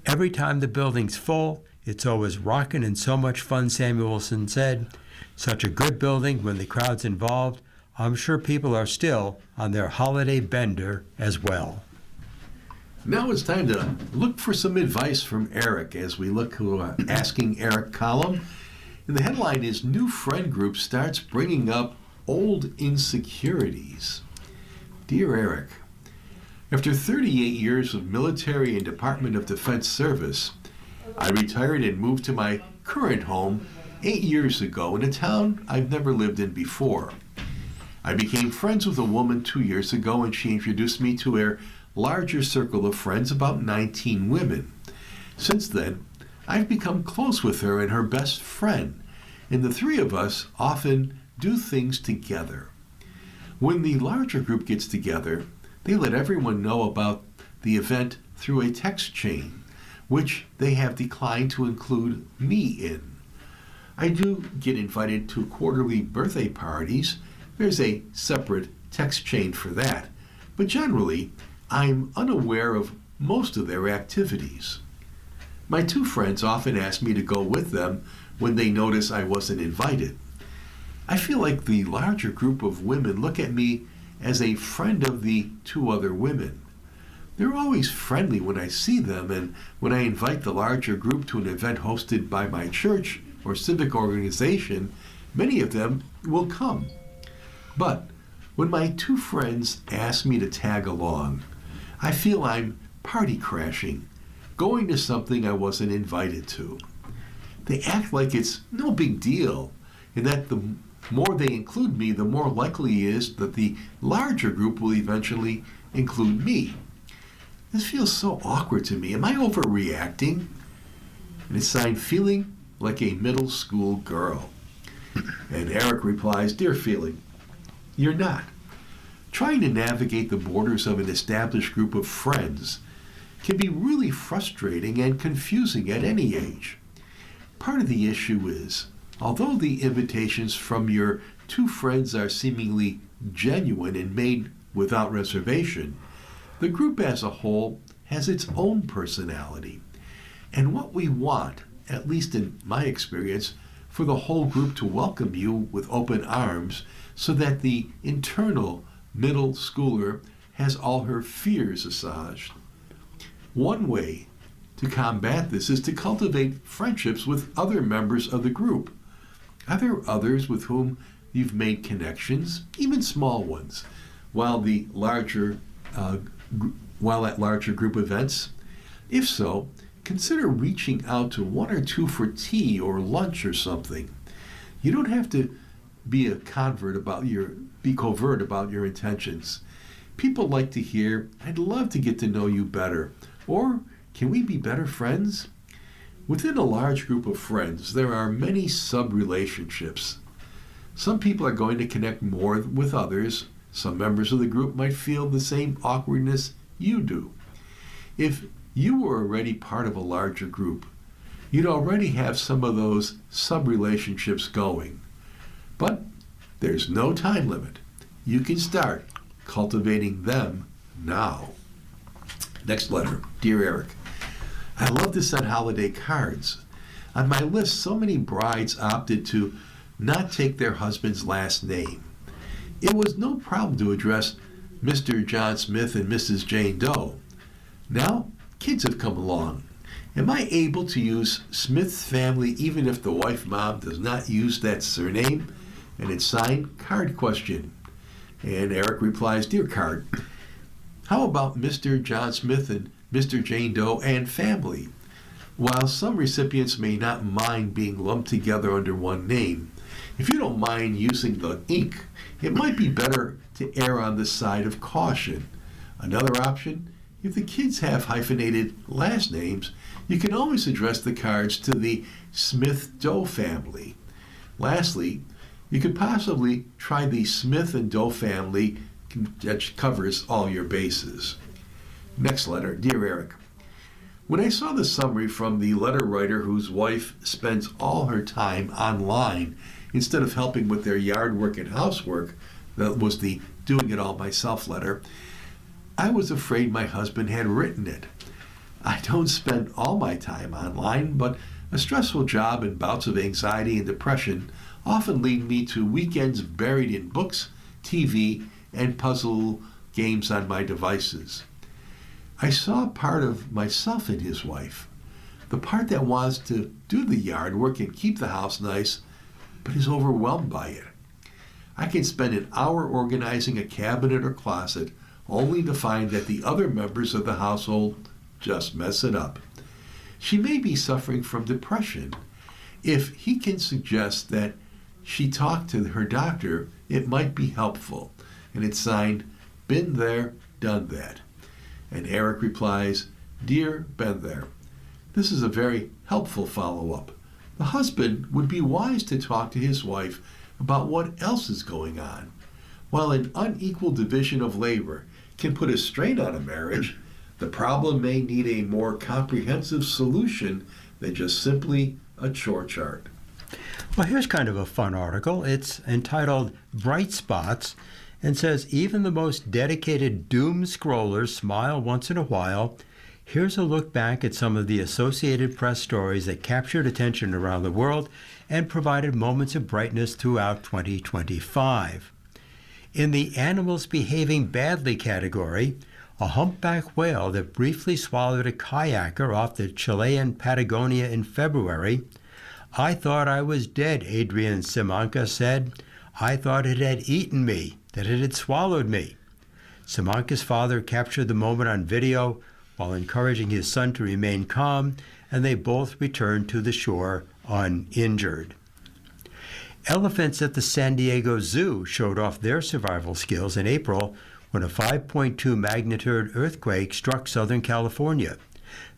Every time the building's full, it's always rockin' and so much fun, Samuelsson said. Such a good building when the crowd's involved. I'm sure people are still on their holiday bender as well. Now it's time to look for some advice from Eric as we look to Asking Eric column. And the headline is New Friend Group Starts Bringing Up Old Insecurities. Dear Eric, after 38 years of military and Department of Defense service, I retired and moved to my current home 8 years ago in a town I've never lived in before. I became friends with a woman 2 years ago, and she introduced me to her larger circle of friends, about 19 women. Since then, I've become close with her and her best friend, and the three of us often do things together. When the larger group gets together, they let everyone know about the event through a text chain, which they have declined to include me in. I do get invited to quarterly birthday parties. There's a separate text chain for that, but generally, I'm unaware of most of their activities. My two friends often ask me to go with them when they notice I wasn't invited. I feel like the larger group of women look at me as a friend of the two other women. They're always friendly when I see them, and when I invite the larger group to an event hosted by my church or civic organization, many of them will come. But when my two friends ask me to tag along, I feel I'm party crashing, going to something I wasn't invited to. They act like it's no big deal, and that the more they include me, the more likely it is that the larger group will eventually include me. This feels so awkward to me. Am I overreacting? And it's signed Feeling Like a Middle School Girl. And Eric replies, Dear Feeling, you're not. Trying to navigate the borders of an established group of friends can be really frustrating and confusing at any age. Part of the issue is, although the invitations from your two friends are seemingly genuine and made without reservation, the group as a whole has its own personality. And what we want, at least in my experience, for the whole group to welcome you with open arms so that the internal middle schooler has all her fears assuaged. One way to combat this is to cultivate friendships with other members of the group. Are there others with whom you've made connections, even small ones, while at larger group events? If so, consider reaching out to one or two for tea or lunch or something. You don't have to be covert about your intentions. People like to hear, "I'd love to get to know you better," or "Can we be better friends?" Within a large group of friends, there are many sub-relationships. Some people are going to connect more with others. Some members of the group might feel the same awkwardness you do. If you were already part of a larger group, you'd already have some of those sub-relationships going. But there's no time limit. You can start cultivating them now. Next letter. Dear Eric, I love to send holiday cards. On my list, so many brides opted to not take their husband's last name. It was no problem to address Mr. John Smith and Mrs. Jane Doe. Now, kids have come along. Am I able to use Smith family even if the wife mom does not use that surname? And it's signed Card Question. And Eric replies, Dear Card, how about Mr. John Smith and Mr. Jane Doe and family? While some recipients may not mind being lumped together under one name, if you don't mind using the ink, it might be better to err on the side of caution. Another option, if the kids have hyphenated last names, you can always address the cards to the Smith-Doe family. Lastly, you could possibly try the Smith and Doe family, that covers all your bases. Next letter. Dear Eric, when I saw the summary from the letter writer whose wife spends all her time online instead of helping with their yard work and housework, that was the doing it all myself letter, I was afraid my husband had written it. I don't spend all my time online, but a stressful job and bouts of anxiety and depression often lead me to weekends buried in books, TV, and puzzle games on my devices. I saw part of myself in his wife, the part that wants to do the yard work and keep the house nice, but is overwhelmed by it. I can spend an hour organizing a cabinet or closet only to find that the other members of the household just mess it up. She may be suffering from depression. If he can suggest that she talk to her doctor, it might be helpful. And it's signed, Been There, Done That. And Eric replies, Dear Been There, this is a very helpful follow-up. The husband would be wise to talk to his wife about what else is going on. While an unequal division of labor can put a strain on a marriage, the problem may need a more comprehensive solution than just simply a chore chart. Well, here's kind of a fun article. It's entitled Bright Spots and says, even the most dedicated doom scrollers smile once in a while. Here's a look back at some of the Associated Press stories that captured attention around the world and provided moments of brightness throughout 2025. In the animals behaving badly category, a humpback whale that briefly swallowed a kayaker off the Chilean Patagonia in February. I thought I was dead, Adrian Simanka said. I thought it had eaten me, that it had swallowed me. Simanka's father captured the moment on video while encouraging his son to remain calm, and they both returned to the shore uninjured. Elephants at the San Diego Zoo showed off their survival skills in April when a 5.2 magnitude earthquake struck Southern California.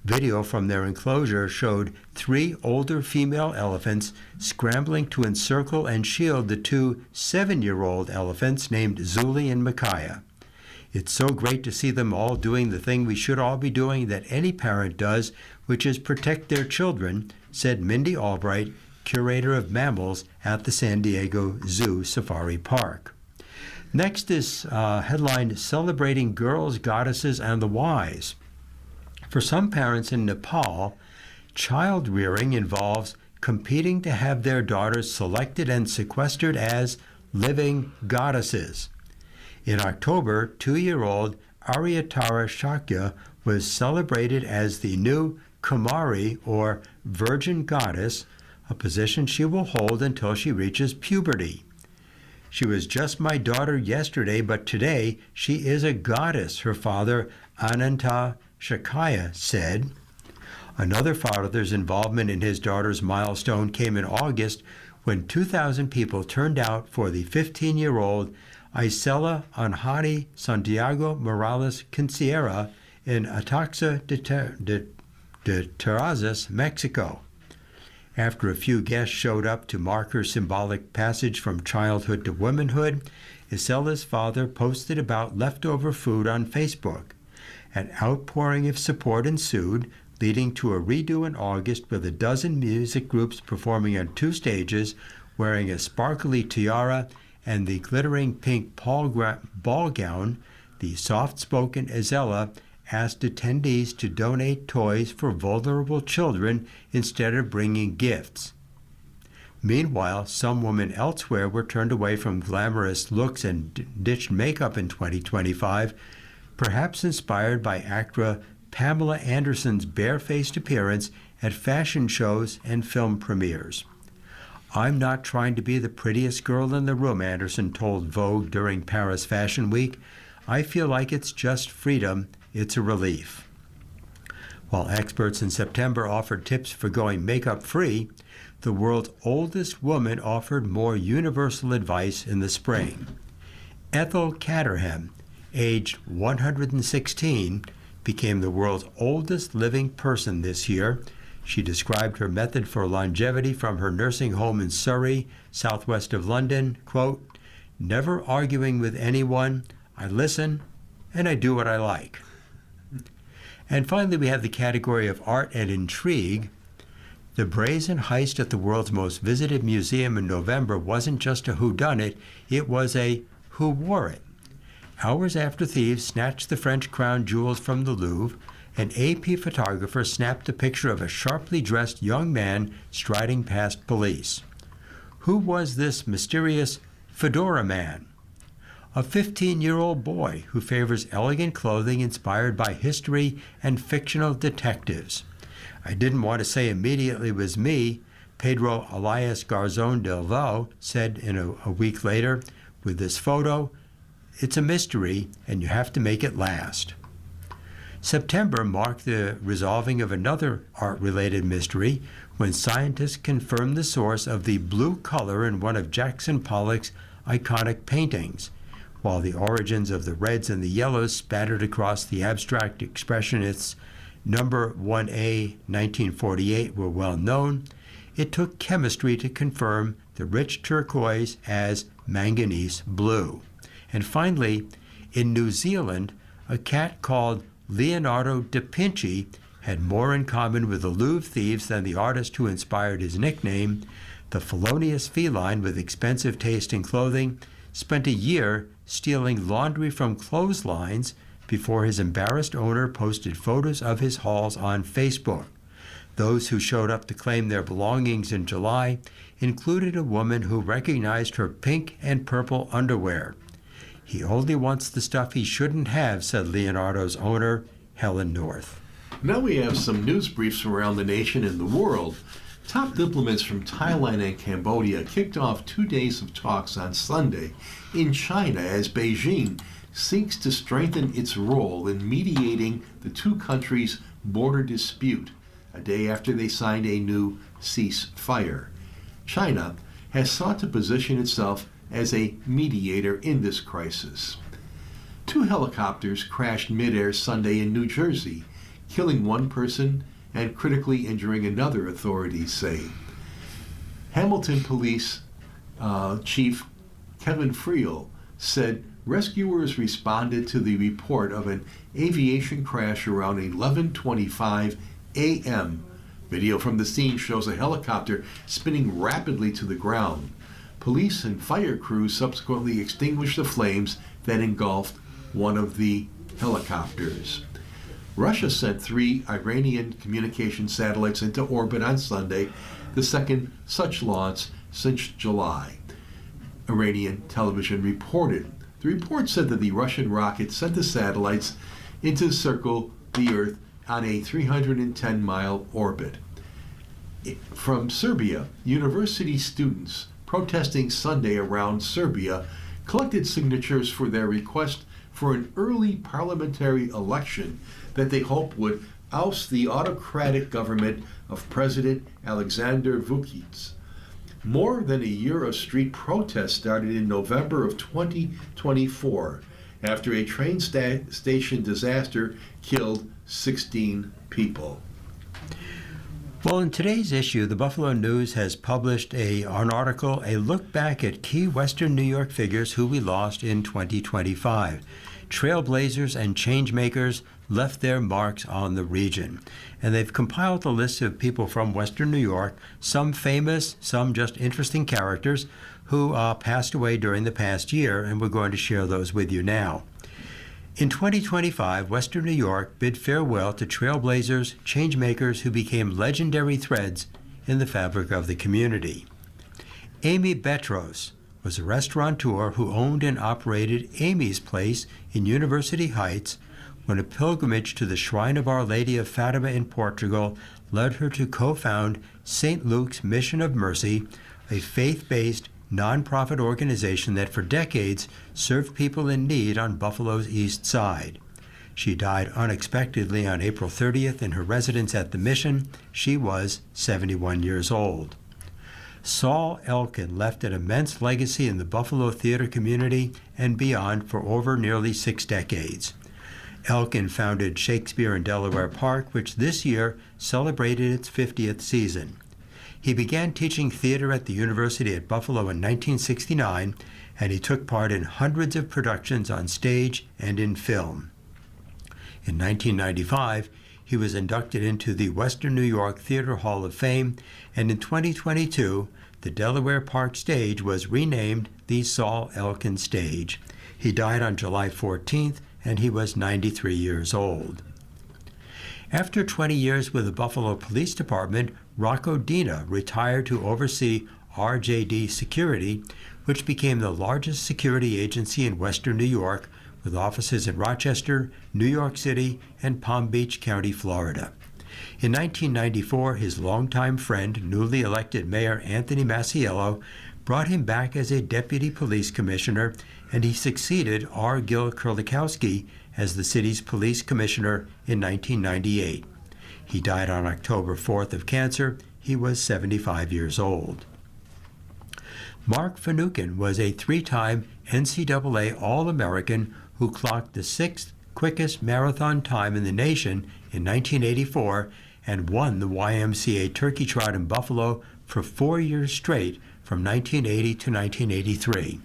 Video from their enclosure showed 3 older female elephants scrambling to encircle and shield the 2 7-year-old elephants named Zuli and Micaiah. It's so great to see them all doing the thing we should all be doing that any parent does, which is protect their children, said Mindy Albright, curator of mammals at the San Diego Zoo Safari Park. Next is headlined Celebrating Girls, Goddesses, and the Wise. For some parents in Nepal, child rearing involves competing to have their daughters selected and sequestered as living goddesses. In October, 2-year-old Aryatara Shakya was celebrated as the new Kumari, or Virgin Goddess, a position she will hold until she reaches puberty. She was just my daughter yesterday, but today she is a goddess, her father Ananta Shakya said. Another father's involvement in his daughter's milestone came in August when 2,000 people turned out for the 15-year-old Isela Anjani Santiago Morales Quinciera in Ataxa de Terrazas, Mexico. After a few guests showed up to mark her symbolic passage from childhood to womanhood, Isela's father posted about leftover food on Facebook. An outpouring of support ensued, leading to a redo in August with a dozen music groups performing on 2 stages, wearing a sparkly tiara and the glittering pink ball gown. The soft-spoken Isela asked attendees to donate toys for vulnerable children instead of bringing gifts. Meanwhile, some women elsewhere were turned away from glamorous looks and ditched makeup in 2025, perhaps inspired by actress Pamela Anderson's barefaced appearance at fashion shows and film premieres. "I'm not trying to be the prettiest girl in the room," Anderson told Vogue during Paris Fashion Week. "I feel like it's just freedom. It's a relief." While experts in September offered tips for going makeup-free, the world's oldest woman offered more universal advice in the spring. Ethel Caterham, aged 116, became the world's oldest living person this year. She described her method for longevity from her nursing home in Surrey, southwest of London, quote, "Never arguing with anyone, I listen, and I do what I like." And finally, we have the category of art and intrigue. The brazen heist at the world's most visited museum in November wasn't just a whodunit, it was a who wore it. Hours after thieves snatched the French crown jewels from the Louvre, an AP photographer snapped a picture of a sharply dressed young man striding past police. Who was this mysterious fedora man? A 15-year-old boy who favors elegant clothing inspired by history and fictional detectives. "I didn't want to say immediately it was me," Pedro Elias Garzón del Val said a week later. "With this photo, it's a mystery, and you have to make it last." September marked the resolving of another art-related mystery when scientists confirmed the source of the blue color in one of Jackson Pollock's iconic paintings. While the origins of the reds and the yellows spattered across the abstract expressionists' number 1A 1948 were well known, it took chemistry to confirm the rich turquoise as manganese blue. And finally, in New Zealand, a cat called Leonardo da Vinci had more in common with the Louvre thieves than the artist who inspired his nickname. The felonious feline with expensive taste in clothing spent a year stealing laundry from clotheslines before his embarrassed owner posted photos of his hauls on Facebook. Those who showed up to claim their belongings in July included a woman who recognized her pink and purple underwear. "He only wants the stuff he shouldn't have," said Leonardo's owner, Helen North. Now we have some news briefs from around the nation and the world. Top diplomats from Thailand and Cambodia kicked off 2 days of talks on Sunday in China as Beijing seeks to strengthen its role in mediating the two countries' border dispute, a day after they signed a new ceasefire. China has sought to position itself as a mediator in this crisis. 2 helicopters crashed midair Sunday in New Jersey, killing 1 person and critically injuring another, authorities say. Hamilton Police Chief Kevin Friel said rescuers responded to the report of an aviation crash around 11:25 a.m. Video from the scene shows a helicopter spinning rapidly to the ground. Police and fire crews subsequently extinguished the flames that engulfed one of the helicopters. Russia sent 3 Iranian communication satellites into orbit on Sunday, the second such launch since July, Iranian television reported. The report said that the Russian rocket sent the satellites into circle the Earth on a 310-mile orbit. From Serbia, university students protesting Sunday around Serbia collected signatures for their request for an early parliamentary election that they hope would oust the autocratic government of President Alexander Vučić. More than a year of street protests started in November of 2024 after a train station disaster killed 16 people. Well, in today's issue, the Buffalo News has published an article, a look back at key Western New York figures who we lost in 2025. Trailblazers and changemakers left their marks on the region. And they've compiled a list of people from Western New York, some famous, some just interesting characters, who passed away during the past year, and we're going to share those with you now. In 2025, Western New York bid farewell to trailblazers, changemakers who became legendary threads in the fabric of the community. Amy Betros was a restaurateur who owned and operated Amy's Place in University Heights when a pilgrimage to the Shrine of Our Lady of Fatima in Portugal led her to co-found St. Luke's Mission of Mercy, a faith-based nonprofit organization that for decades served people in need on Buffalo's East Side. She died unexpectedly on April 30th in her residence at the Mission. She was 71 years old. Saul Elkin left an immense legacy in the Buffalo theater community and beyond for over nearly 6 decades. Elkin founded Shakespeare in Delaware Park, which this year celebrated its 50th season. He began teaching theater at the University at Buffalo in 1969, and he took part in hundreds of productions on stage and in film. In 1995, he was inducted into the Western New York Theater Hall of Fame, and in 2022, the Delaware Park stage was renamed the Saul Elkin Stage. He died on July 14th, and he was 93 years old. After 20 years with the Buffalo Police Department, Rocco Dina retired to oversee RJD Security, which became the largest security agency in Western New York, with offices in Rochester, New York City, and Palm Beach County, Florida. In 1994, his longtime friend, newly elected Mayor Anthony Masiello, brought him back as a deputy police commissioner, and he succeeded R. Gil Kurlikowski as the city's police commissioner in 1998. He died on October 4th of cancer. He was 75 years old. Mark Finucane was a 3-time NCAA All-American who clocked the 6th quickest marathon time in the nation in 1984 and won the YMCA Turkey Trot in Buffalo for 4 years straight from 1980 to 1983.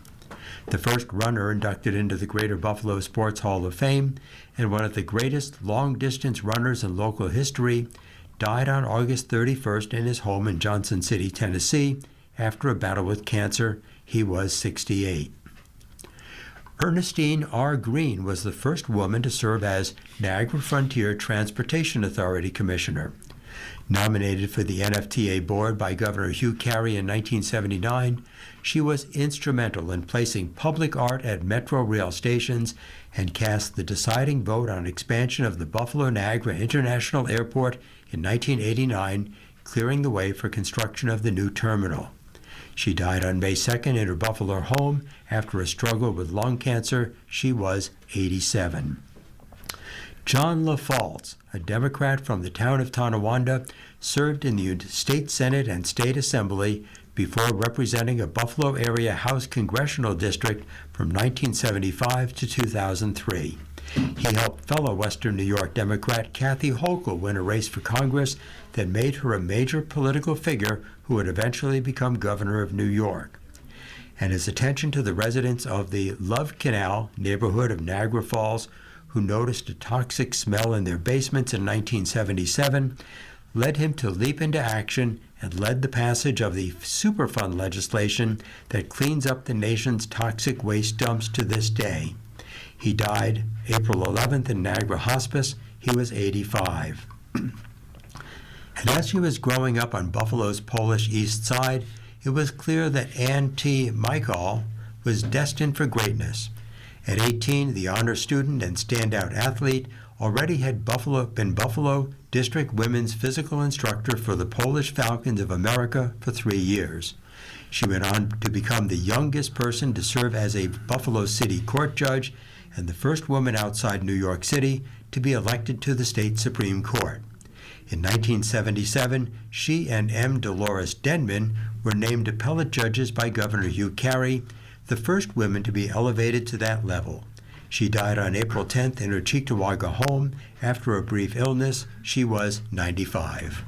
The first runner inducted into the Greater Buffalo Sports Hall of Fame and one of the greatest long-distance runners in local history, died on August 31st in his home in Johnson City, Tennessee, after a battle with cancer. He was 68. Ernestine R. Green was the first woman to serve as Niagara Frontier Transportation Authority Commissioner. Nominated for the NFTA board by Governor Hugh Carey in 1979, she was instrumental in placing public art at Metro rail stations and cast the deciding vote on expansion of the Buffalo Niagara International Airport in 1989, clearing the way for construction of the new terminal. She died on May 2nd in her Buffalo home after a struggle with lung cancer. She was 87. John LaFalce, a Democrat from the town of Tonawanda, served in the State Senate and State Assembly before representing a Buffalo area House congressional district from 1975 to 2003. He helped fellow Western New York Democrat Kathy Hochul win a race for Congress that made her a major political figure who would eventually become governor of New York. And his attention to the residents of the Love Canal neighborhood of Niagara Falls, who noticed a toxic smell in their basements in 1977, led him to leap into action and led the passage of the Superfund legislation that cleans up the nation's toxic waste dumps to this day. He died April 11th in Niagara Hospice. He was 85. And as he was growing up on Buffalo's Polish East Side, it was clear that Ann T. Michael was destined for greatness. At 18, the honor student and standout athlete already had been Buffalo District Women's Physical Instructor for the Polish Falcons of America for 3 years. She went on to become the youngest person to serve as a Buffalo City Court judge and the first woman outside New York City to be elected to the state Supreme Court. In 1977, she and M. Dolores Denman were named appellate judges by Governor Hugh Carey, the first women to be elevated to that level. She died on April 10th in her Cheektowaga home. After a brief illness, she was 95.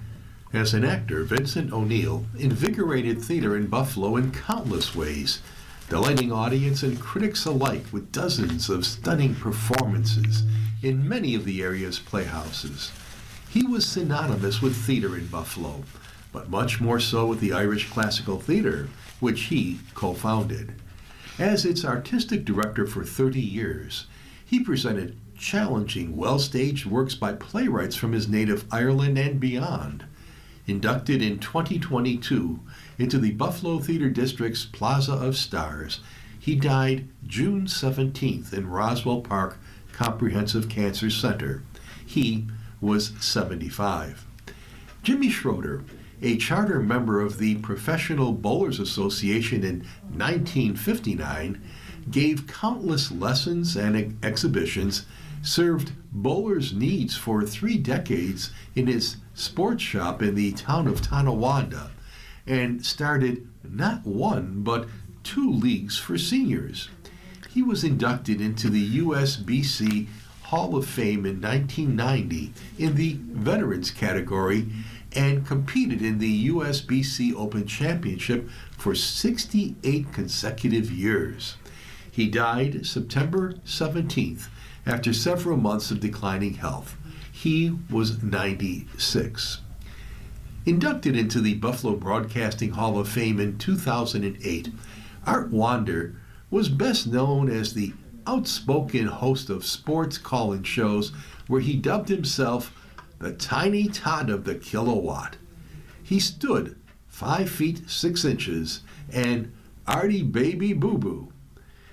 As an actor, Vincent O'Neill invigorated theater in Buffalo in countless ways, delighting audience and critics alike with dozens of stunning performances in many of the area's playhouses. He was synonymous with theater in Buffalo, but much more so with the Irish Classical Theater, which he co-founded. As its artistic director for 30 years, he presented challenging, well-staged works by playwrights from his native Ireland and beyond. Inducted in 2022 into the Buffalo Theater District's Plaza of Stars, he died June 17th in Roswell Park Comprehensive Cancer Center. He was 75. Jimmy Schroeder, a charter member of the Professional Bowlers Association in 1959, gave countless lessons and exhibitions, served bowlers' needs for 3 decades in his sports shop in the town of Tonawanda, and started not 1 but 2 leagues for seniors. He was inducted into the USBC Hall of Fame in 1990 in the Veterans category and competed in the USBC Open Championship for 68 consecutive years. He died September 17th after several months of declining health. He was 96. Inducted into the Buffalo Broadcasting Hall of Fame in 2008, Art Wander was best known as the outspoken host of sports call-in shows where he dubbed himself the Tiny Todd of the Kilowatt. He stood 5 feet 6 inches and Artie Baby Boo Boo.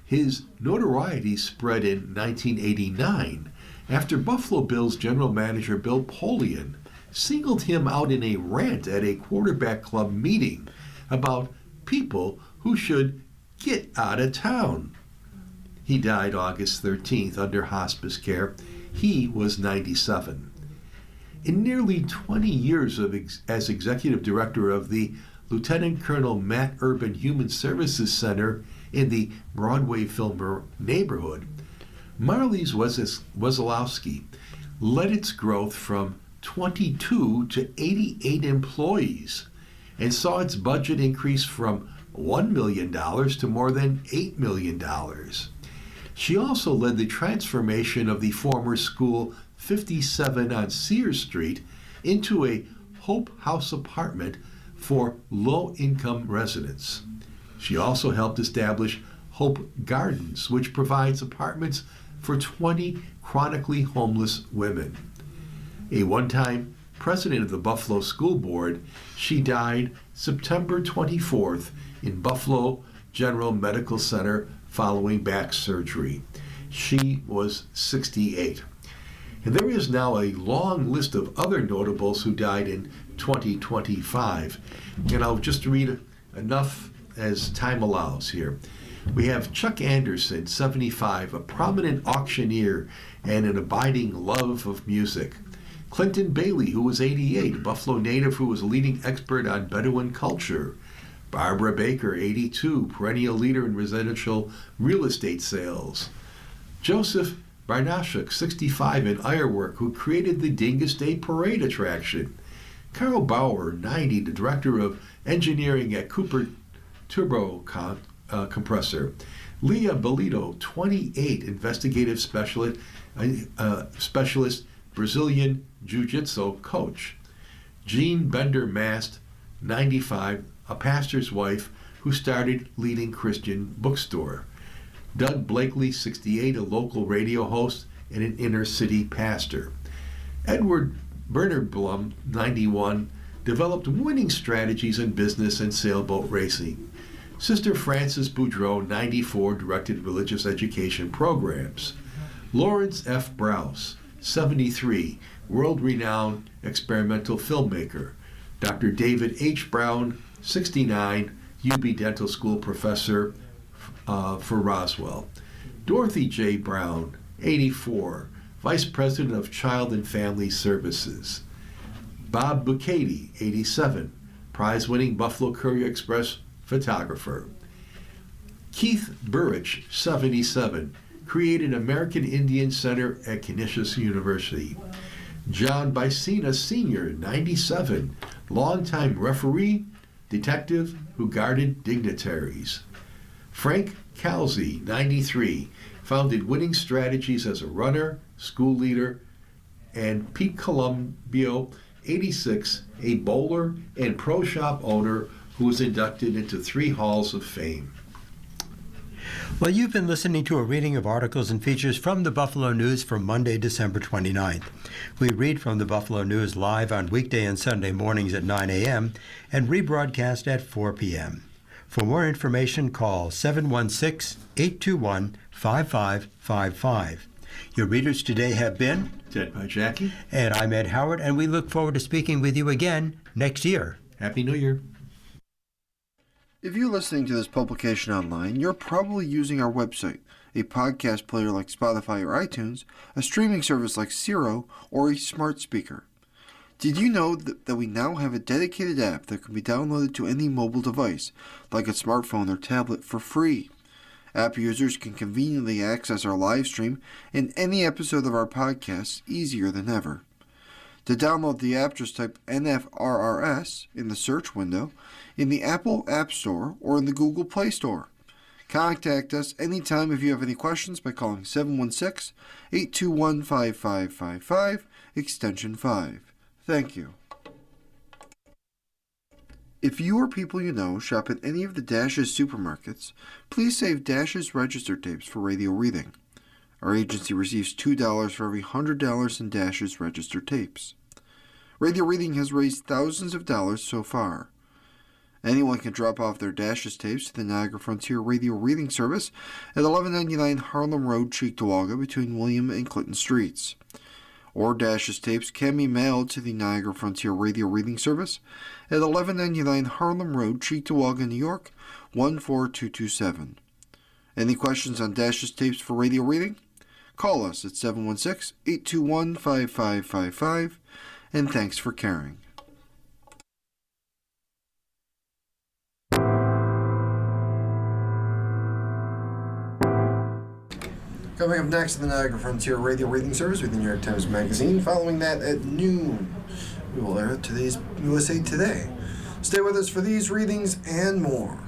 His notoriety spread in 1989 after Buffalo Bills general manager Bill Polian singled him out in a rant at a quarterback club meeting about people who should get out of town. He died August 13th under hospice care. He was 97. In nearly 20 years as executive director of the Lieutenant Colonel Matt Urban Human Services Center in the Broadway Filmer neighborhood, Marley's Wesolowski led its growth from 22 to 88 employees and saw its budget increase from $1 million to more than $8 million. She also led the transformation of the former School 57 on Sears Street into a Hope House apartment for low-income residents. She also helped establish Hope Gardens, which provides apartments for 20 chronically homeless women. A one-time president of the Buffalo School Board, she died September 24th in Buffalo General Medical Center following back surgery. She was 68. And there is now a long list of other notables who died in 2025. And I'll just read enough as time allows here. We have Chuck Anderson, 75, a prominent auctioneer and an abiding love of music. Clinton Bailey, who was 88, a Buffalo native who was a leading expert on Bedouin culture. Barbara Baker, 82, perennial leader in residential real estate sales. Joseph Barnashuk, 65, in ironwork, who created the Dingus Day Parade attraction. Carl Bauer, 90, the director of engineering at Cooper Turbo Compressor. Leah Belito, 28, investigative specialist, Brazilian Jiu-Jitsu coach. Jean Bender Mast, 95, a pastor's wife who started Leading Christian Bookstore. Doug Blakely, 68, a local radio host and an inner-city pastor. Edward Bernard Blum, 91, developed winning strategies in business and sailboat racing. Sister Frances Boudreau, 94, directed religious education programs. Lawrence F. Browse, 73, world-renowned experimental filmmaker. Dr. David H. Brown, 69, UB Dental School professor for Roswell. Dorothy J. Brown, 84, Vice President of Child and Family Services. Bob Bucati, 87, prize-winning Buffalo Courier Express photographer. Keith Burrich, 77, created American Indian Center at Canisius University. John Bicena Sr., 97, longtime referee, detective who guarded dignitaries. Frank Calzi, 93, founded Winning Strategies as a runner, school leader, and Pete Columbio, 86, a bowler and pro shop owner who was inducted into 3 halls of fame. Well, you've been listening to a reading of articles and features from the Buffalo News for Monday, December 29th. We read from the Buffalo News live on weekday and Sunday mornings at 9 a.m. and rebroadcast at 4 p.m. For more information, call 716-821-5555. Your readers today have been Ted by Jackie. And I'm Ed Howard, and we look forward to speaking with you again next year. Happy New Year. If you're listening to this publication online, you're probably using our website, a podcast player like Spotify or iTunes, a streaming service like Siro, or a smart speaker. Did you know that we now have a dedicated app that can be downloaded to any mobile device, like a smartphone or tablet, for free? App users can conveniently access our live stream and any episode of our podcast easier than ever. To download the app, just type NFRRS in the search window in the Apple App Store or in the Google Play Store. Contact us anytime if you have any questions by calling 716-821-5555, extension 5. Thank you. If you or people you know shop at any of the Dash's supermarkets, please save Dash's register tapes for radio reading. Our agency receives $2 for every $100 in Dash's register tapes. Radio Reading has raised thousands of dollars so far. Anyone can drop off their Dash's tapes to the Niagara Frontier Radio Reading Service at 1199 Harlem Road, Cheektowaga, between William and Clinton Streets. Or Dash's tapes can be mailed to the Niagara Frontier Radio Reading Service at 1199 Harlem Road, Cheektowaga, New York, 14227. Any questions on Dash's tapes for radio reading? Call us at 716-821-5555, and thanks for caring. Coming up next in the Niagara Frontier Radio Reading Service with the New York Times Magazine. Following that at noon, we will air today's USA Today. Stay with us for these readings and more.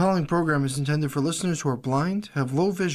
following program is intended for listeners who are blind, have low vision,